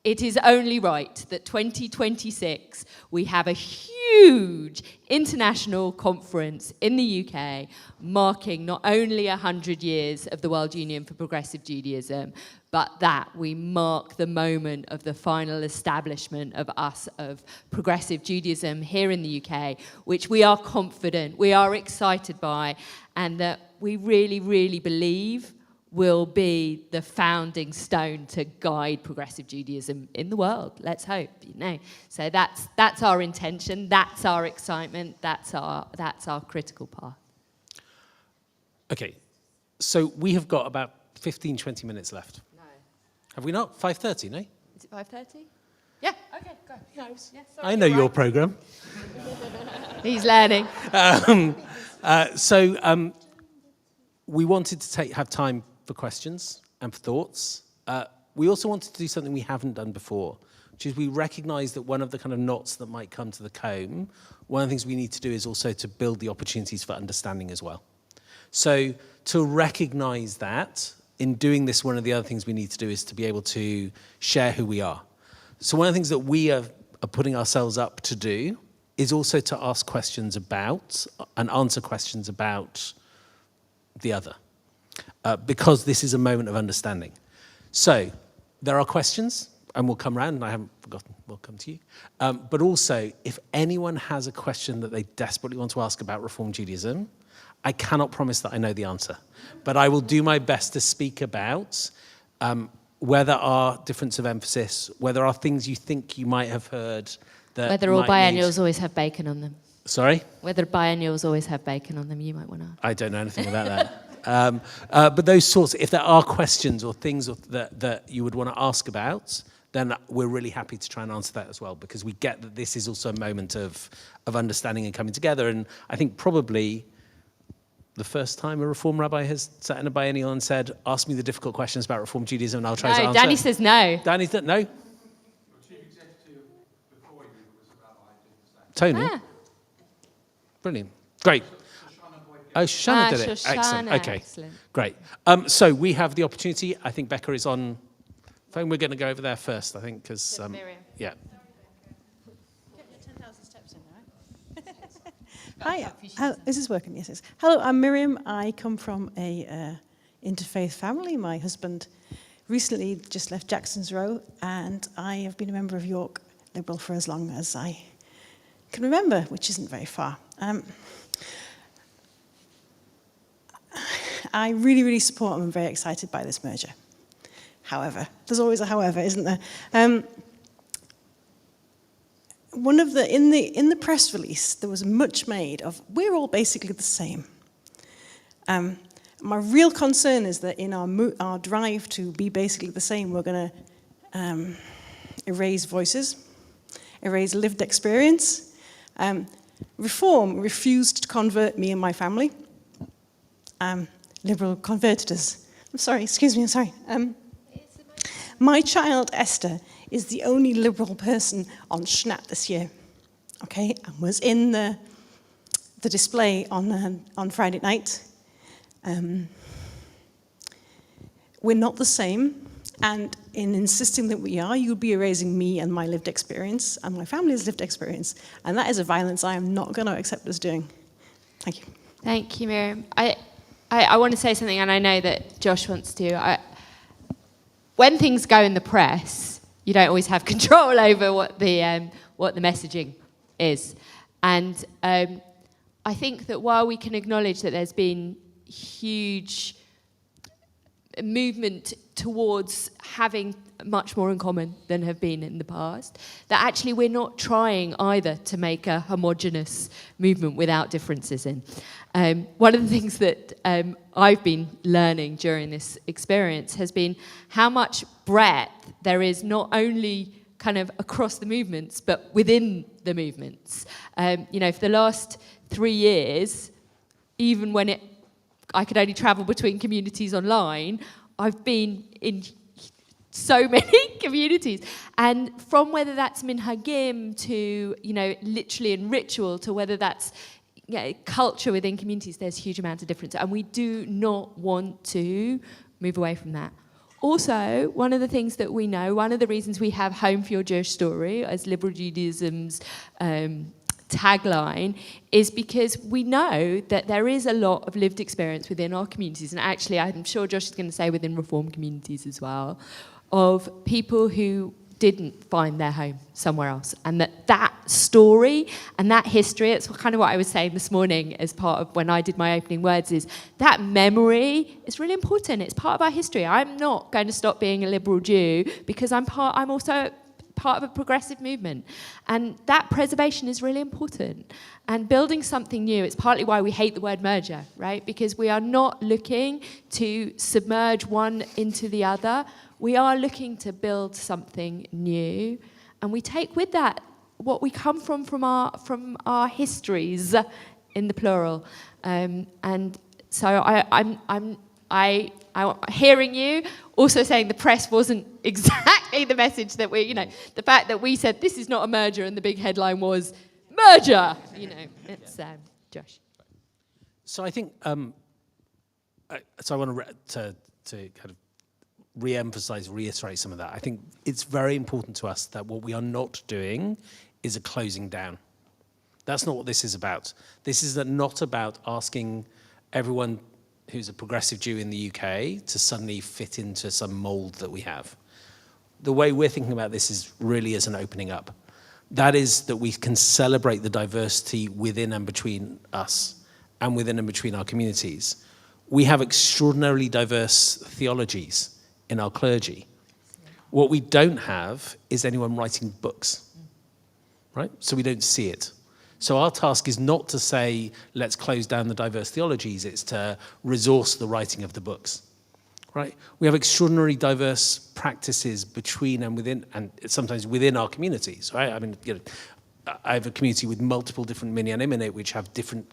S6: It is only right that 2026 we have a huge international conference in the UK marking not only 100 years of the World Union for Progressive Judaism, but that we mark the moment of the final establishment of progressive Judaism here in the UK, which we are confident, we are excited by, and that we really, really believe will be the founding stone to guide progressive Judaism in the world. Let's hope, So that's our intention, that's our excitement, that's our critical path.
S7: Okay, so we have got about 15, 20 minutes left.
S6: No.
S7: Have we not? 5:30, no?
S6: Is it 5:30? Yeah, okay, go. Yeah, sorry,
S7: I know your program.
S6: He's learning.
S7: We wanted to have time for questions and for thoughts. We also wanted to do something we haven't done before, which is we recognize that one of the kind of knots that might come to the comb, one of the things we need to do is also to build the opportunities for understanding as well. So to recognize that, in doing this, one of the other things we need to do is to be able to share who we are. So one of the things that we are putting ourselves up to do is also to ask questions about and answer questions about the other. Because this is a moment of understanding. So there are questions, and we'll come around, and I haven't forgotten, we'll come to you. But also, if anyone has a question that they desperately want to ask about Reform Judaism, I cannot promise that I know the answer. But I will do my best to speak about where there are difference of emphasis, where there are things you think you might have heard that
S6: Whether all biennials always have bacon on them.
S7: Sorry?
S6: Whether biennials always have bacon on them, you might want to.
S7: I don't know anything about that. But those sorts, if there are questions or things that you would want to ask about, then we're really happy to try and answer that as well, because we get that this is also a moment of understanding and coming together. And I think probably the first time a Reform rabbi has sat in a biennial and said, ask me the difficult questions about Reform Judaism and I'll try to answer.
S6: Danny says no.
S7: Danny said no? Tony? Ah. Brilliant. Great. Oh, Shoshana did it.
S6: Shoshana.
S7: Excellent. Okay.
S6: Excellent.
S7: Great. So we have the opportunity. I think Becca is on phone. We're going to go over there first, I think, because yeah.
S9: Hi. Is this working? Yes, it is. Hello, I'm Miriam. I come from a interfaith family. My husband recently just left Jackson's Row, and I have been a member of York Liberal for as long as I can remember, which isn't very far. I really, really support and I'm very excited by this merger. However, there's always a however, isn't there? One of the in the press release, there was much made of we're all basically the same. My real concern is that in our drive to be basically the same, we're going to erase voices, erase lived experience. Reform refused to convert me and my family. Liberal converted us. I'm sorry, excuse me, I'm sorry. My child, Esther, is the only liberal person on Schnat this year, okay, and was in the display on Friday night. we're not the same, and in insisting that we are, you'd be erasing me and my lived experience and my family's lived experience, and that is a violence I am not going to accept us doing. Thank you.
S6: Thank you, Miriam. I want to say something, and I know that Josh wants to. When things go in the press, you don't always have control over what the messaging is, and I think that while we can acknowledge that there's been huge movement towards having much more in common than have been in the past, that actually we're not trying either to make a homogenous movement without differences in. One of the things that I've been learning during this experience has been how much breadth there is not only kind of across the movements, but within the movements. For the last 3 years, even when I could only travel between communities online, I've been in so many communities. And from whether that's minhagim to, literally in ritual, to whether that's culture within communities, there's a huge amount of difference. And we do not want to move away from that. Also, one of the things that we know, one of the reasons we have Home for Your Jewish Story as Liberal Judaism's tagline is because we know that there is a lot of lived experience within our communities, and actually I'm sure Josh is going to say within Reform communities as well, of people who didn't find their home somewhere else, and that story and that history, it's kind of what I was saying this morning as part of when I did my opening words, is that memory is really important. It's part of our history. I'm not going to stop being a liberal Jew because I'm also part of a progressive movement, and that preservation is really important. And building something new, it's partly why we hate the word merger, right? Because we are not looking to submerge one into the other. We are looking to build something new, and we take with that what we come from our histories, in the plural. And so I'm hearing you also saying the press wasn't exactly the message that the fact that we said this is not a merger and the big headline was merger. It's Josh.
S7: So I think so I want to kind of reiterate some of that. I think it's very important to us that what we are not doing is a closing down. That's not what this is about. This is not about asking everyone who's a progressive Jew in the UK to suddenly fit into some mold that we have. The way we're thinking about this is really as an opening up. That is that we can celebrate the diversity within and between us and within and between our communities. We have extraordinarily diverse theologies in our clergy. What we don't have is anyone writing books, right? So we don't see it. So our task is not to say, let's close down the diverse theologies, it's to resource the writing of the books, right? We have extraordinarily diverse practices between and within, and sometimes within our communities, right? I mean, I have a community with multiple different minyanim in it, which have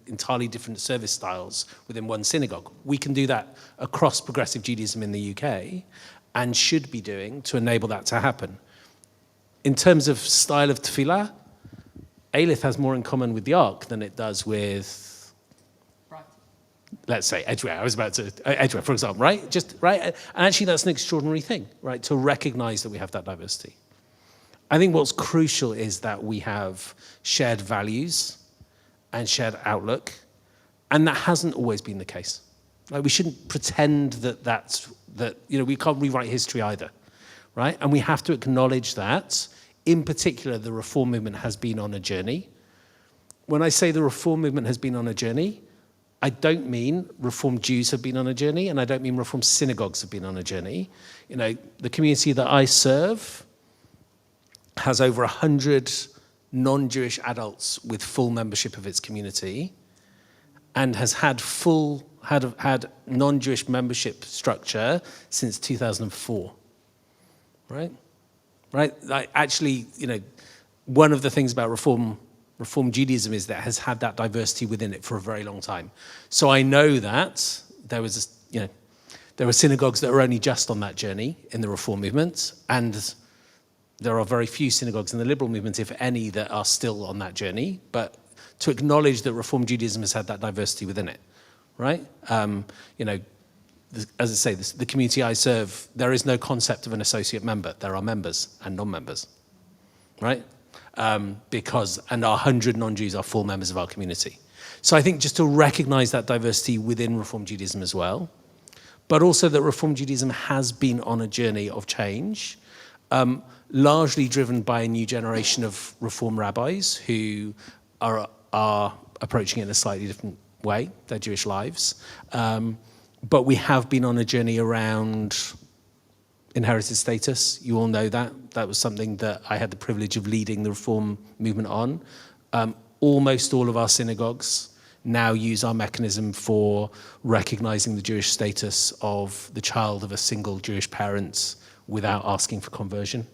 S7: entirely different service styles within one synagogue. We can do that across progressive Judaism in the UK, and should be doing to enable that to happen. In terms of style of tefillah, Aleph has more in common with the Ark than it does with, let's say, Edgware. I was about to, Edgware, for example, right? And actually that's an extraordinary thing, right? To recognize that we have that diversity. I think what's crucial is that we have shared values and shared outlook, and that hasn't always been the case. Like, we shouldn't pretend that we can't rewrite history either, right? And we have to acknowledge that. In particular, the Reform movement has been on a journey. When I say the Reform movement has been on a journey, I don't mean Reform Jews have been on a journey, and I don't mean Reform synagogues have been on a journey. The community that I serve has over 100 non-Jewish adults with full membership of its community, and has had non-Jewish membership structure since 2004, right? Right? Actually, one of the things about Reform Judaism is that it has had that diversity within it for a very long time. So I know that there were synagogues that were only just on that journey in the Reform movement, and there are very few synagogues in the liberal movement, if any, that are still on that journey. But to acknowledge that Reform Judaism has had that diversity within it, right? as I say, the community I serve, there is no concept of an associate member. There are members and non-members, right? And our 100 non-Jews are full members of our community. So I think just to recognize that diversity within Reform Judaism as well, but also that Reform Judaism has been on a journey of change, largely driven by a new generation of Reform rabbis who are approaching it in a slightly different way, their Jewish lives. But we have been on a journey around inherited status. You all know that. That was something that I had the privilege of leading the Reform movement on. Almost all of our synagogues now use our mechanism for recognizing the Jewish status of the child of a single Jewish parent without asking for conversion.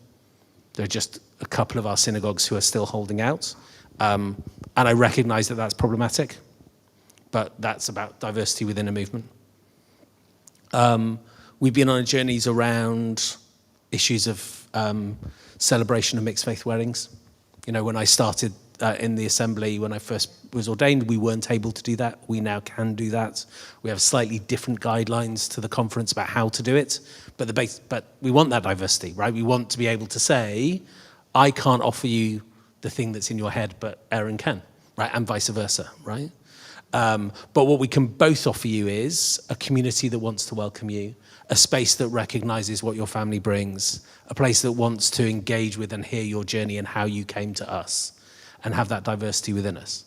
S7: There are just a couple of our synagogues who are still holding out. And I recognize that that's problematic, but that's about diversity within a movement. We've been on journeys around issues of celebration of mixed faith weddings. You know, when I started in the assembly, when I first was ordained, we weren't able to do that. We now can do that. We have slightly different guidelines to the conference about how to do it, but we want that diversity, right? We want to be able to say, I can't offer you the thing that's in your head, but Aaron can, right? And vice versa, right? But what we can both offer you is a community that wants to welcome you, a space that recognizes what your family brings, a place that wants to engage with and hear your journey and how you came to us, and have that diversity within us.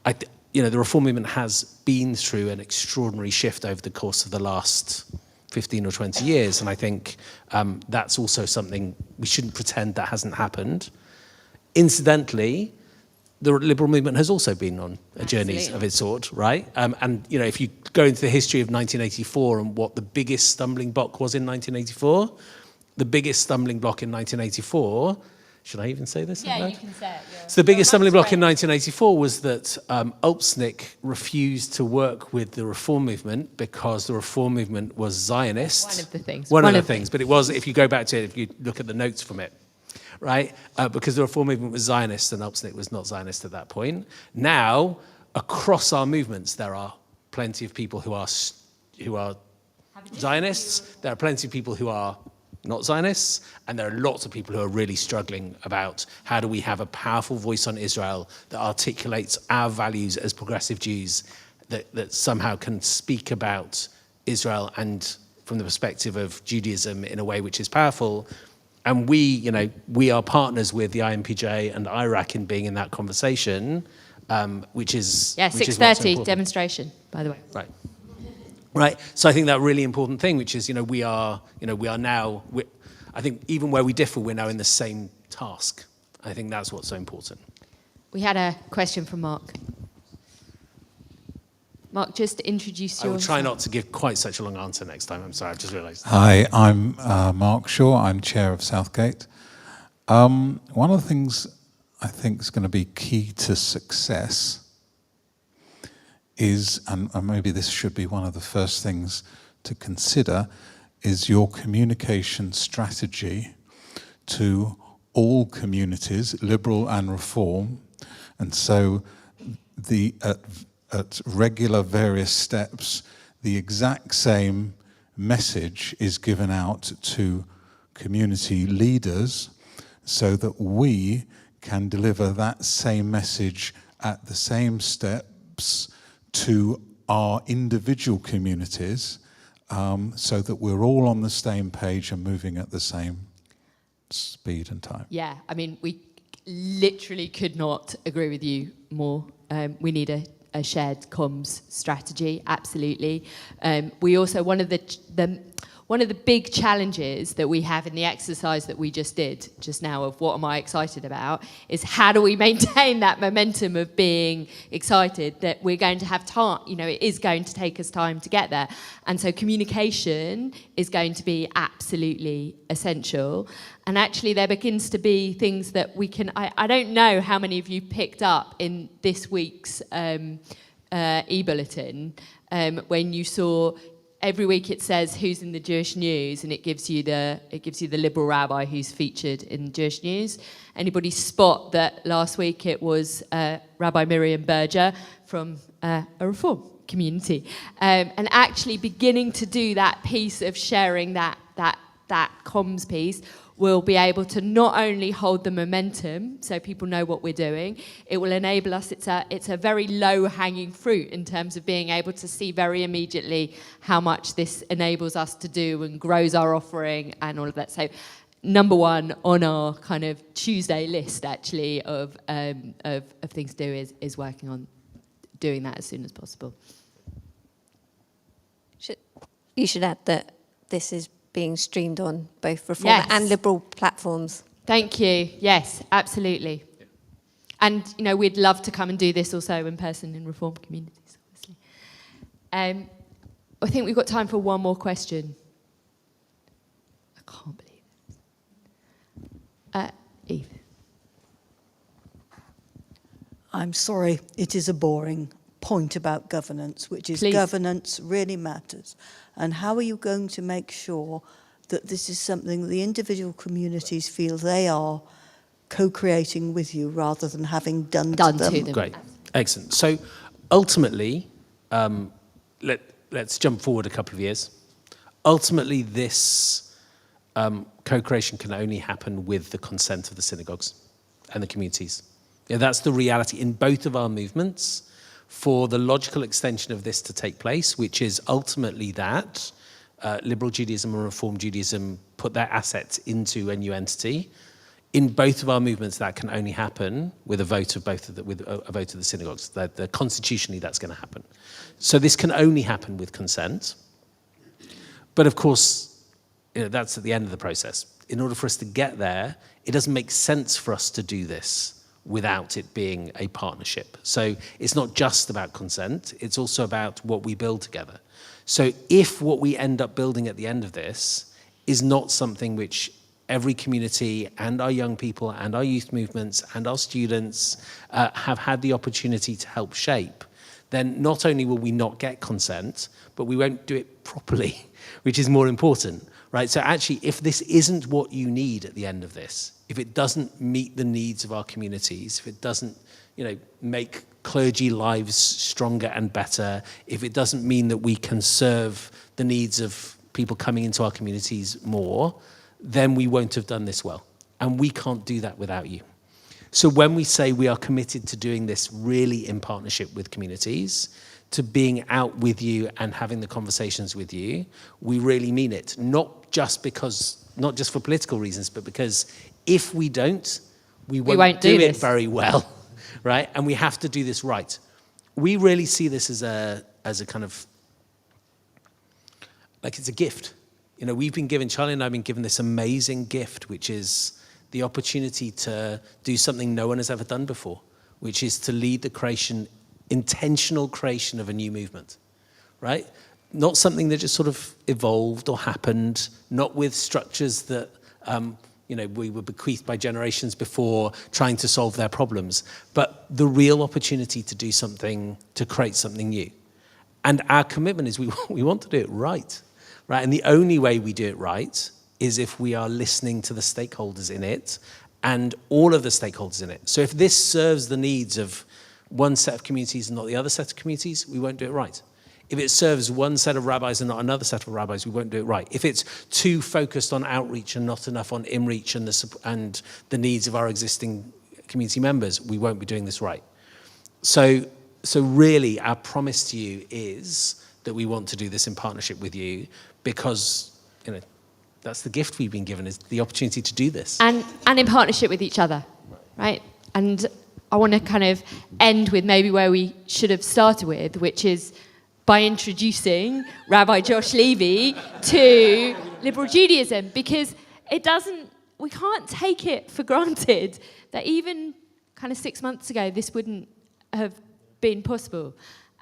S7: The Reform movement has been through an extraordinary shift over the course of the last 15 or 20 years, and I think that's also something we shouldn't pretend that hasn't happened. Incidentally, the liberal movement has also been on a journey of its sort, right? And if you go into the history of 1984 and what the biggest stumbling block was in 1984, the biggest stumbling block in 1984, should I even say this?
S6: Yeah, you can say it.
S7: So the biggest stumbling block in 1984 was that Alpsnick refused to work with the Reform movement because the Reform movement was Zionist.
S6: One of the things.
S7: One of the things, but it was, if you go back to it, if you look at the notes from it, right? Because the Reform movement was Zionist and Alpsnick was not Zionist at that point. Now, across our movements, there are plenty of people who are Zionists. There are plenty of people who are not Zionists, and there are lots of people who are really struggling about how do we have a powerful voice on Israel that articulates our values as progressive Jews, that somehow can speak about Israel and from the perspective of Judaism in a way which is powerful. And we are partners with the IMPJ and Iraq in being in that conversation, which is
S6: 6:30 demonstration, by the way.
S7: Right. So I think that really important thing, which is, we are now, I think even where we differ, we're now in the same task. I think that's what's so important.
S6: We had a question from Mark. Mark, just introduce yourself.
S7: I will try not to give quite such a long answer next time. I'm sorry, I've just realised.
S28: Hi, I'm Mark Shaw. I'm chair of Southgate. One of the things I think is going to be key to success is, and maybe this should be one of the first things to consider, is your communication strategy to all communities, liberal and reform. And so at regular various steps, the exact same message is given out to community leaders so that we can deliver that same message at the same steps to our individual communities, so that we're all on the same page and moving at the same speed and time.
S6: Yeah, I mean, we literally could not agree with you more. We need a shared comms strategy, absolutely. We also, one of the big challenges that we have in the exercise that we just did just now of what am I excited about is how do we maintain that momentum of being excited that we're going to have time, it is going to take us time to get there. And so communication is going to be absolutely essential. And actually there begins to be things that we can, I don't know how many of you picked up in this week's e-bulletin when you saw every week it says who's in the Jewish news, and it gives you the liberal rabbi who's featured in Jewish news. Anybody spot that last week it was Rabbi Miriam Berger from a Reform community, and actually beginning to do that piece of sharing that comms piece will be able to not only hold the momentum so people know what we're doing, it will enable us, it's a very low-hanging fruit in terms of being able to see very immediately how much this enables us to do and grows our offering and all of that. So number one on our kind of Tuesday list, actually, of things to do is working on doing that as soon as possible.
S24: You should add that this is being streamed on both Reform and Liberal platforms.
S6: Thank you. Yes, absolutely. And, you know, we'd love to come and do this also in person in Reform communities, obviously. I think we've got time for one more question. I can't believe it. Eve.
S23: I'm sorry, it is a boring point about governance, which is governance really matters. And how are you going to make sure that this is something the individual communities feel they are co-creating with you rather than having done to them?
S7: Great, excellent. So ultimately, let's jump forward a couple of years. Ultimately, this co-creation can only happen with the consent of the synagogues and the communities. Yeah, that's the reality in both of our movements. For the logical extension of this to take place, which is ultimately that liberal Judaism and Reform Judaism put their assets into a new entity. In both of our movements, that can only happen with a vote of a vote of the synagogues. Constitutionally, that's going to happen. So this can only happen with consent. But of course, that's at the end of the process. In order for us to get there, it doesn't make sense for us to do this without it being a partnership. So it's not just about consent, it's also about what we build together. So if what we end up building at the end of this is not something which every community and our young people and our youth movements and our students have had the opportunity to help shape, then not only will we not get consent, but we won't do it properly, which is more important, right? So actually, if this isn't what you need at the end of this, if it doesn't meet the needs of our communities, if it doesn't, make clergy lives stronger and better, if it doesn't mean that we can serve the needs of people coming into our communities more, then we won't have done this well. And we can't do that without you. So when we say we are committed to doing this really in partnership with communities, to being out with you and having the conversations with you, we really mean it. Not just for political reasons, but because if we don't, we won't do it very well, right? And we have to do this right. We really see this as a kind of, like it's a gift. We've been given, Charley and I have been given this amazing gift, which is the opportunity to do something no one has ever done before, which is to lead the intentional creation of a new movement, right? Not something that just sort of evolved or happened, not with structures that we were bequeathed by generations before trying to solve their problems, but the real opportunity to do something, to create something new. And our commitment is we want to do it right? And the only way we do it right is if we are listening to the stakeholders in it and all of the stakeholders in it. So if this serves the needs of one set of communities and not the other set of communities, we won't do it right. If it serves one set of rabbis and not another set of rabbis, we won't do it right. If it's too focused on outreach and not enough on in-reach and the needs of our existing community members, we won't be doing this right. So really, our promise to you is that we want to do this in partnership with you because, that's the gift we've been given, is the opportunity to do this.
S6: And in partnership with each other, right? And I want to kind of end with maybe where we should have started with, which is by introducing Rabbi Josh Levy to liberal Judaism, because we can't take it for granted that even kind of 6 months ago, this wouldn't have been possible.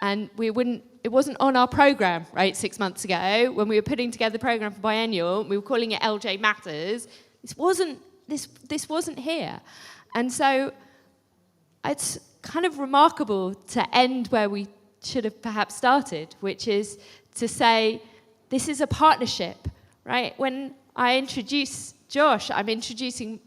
S6: And it wasn't on our program, right, 6 months ago, when we were putting together the program for Biennial, we were calling it LJ Matters. This wasn't here. And so it's kind of remarkable to end where we should have perhaps started, which is to say this is a partnership, right? When I introduce Josh, I'm introducing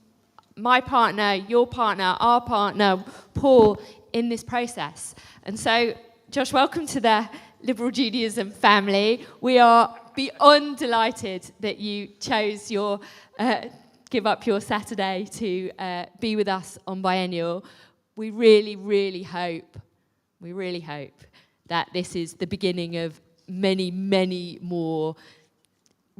S6: my partner, your partner, our partner, Paul, in this process. And so, Josh, welcome to the Liberal Judaism family. We are beyond delighted that you chose your give up your Saturday to be with us on Biennial. We really, really hope that this is the beginning of many, many more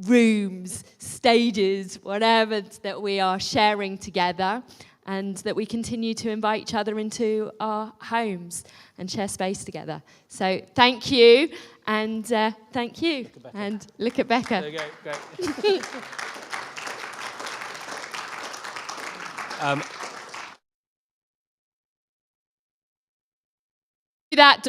S6: rooms, stages, whatever that we are sharing together, and that we continue to invite each other into our homes and share space together. So thank you, and thank you. And look at Becca.
S7: There you go, great.
S6: That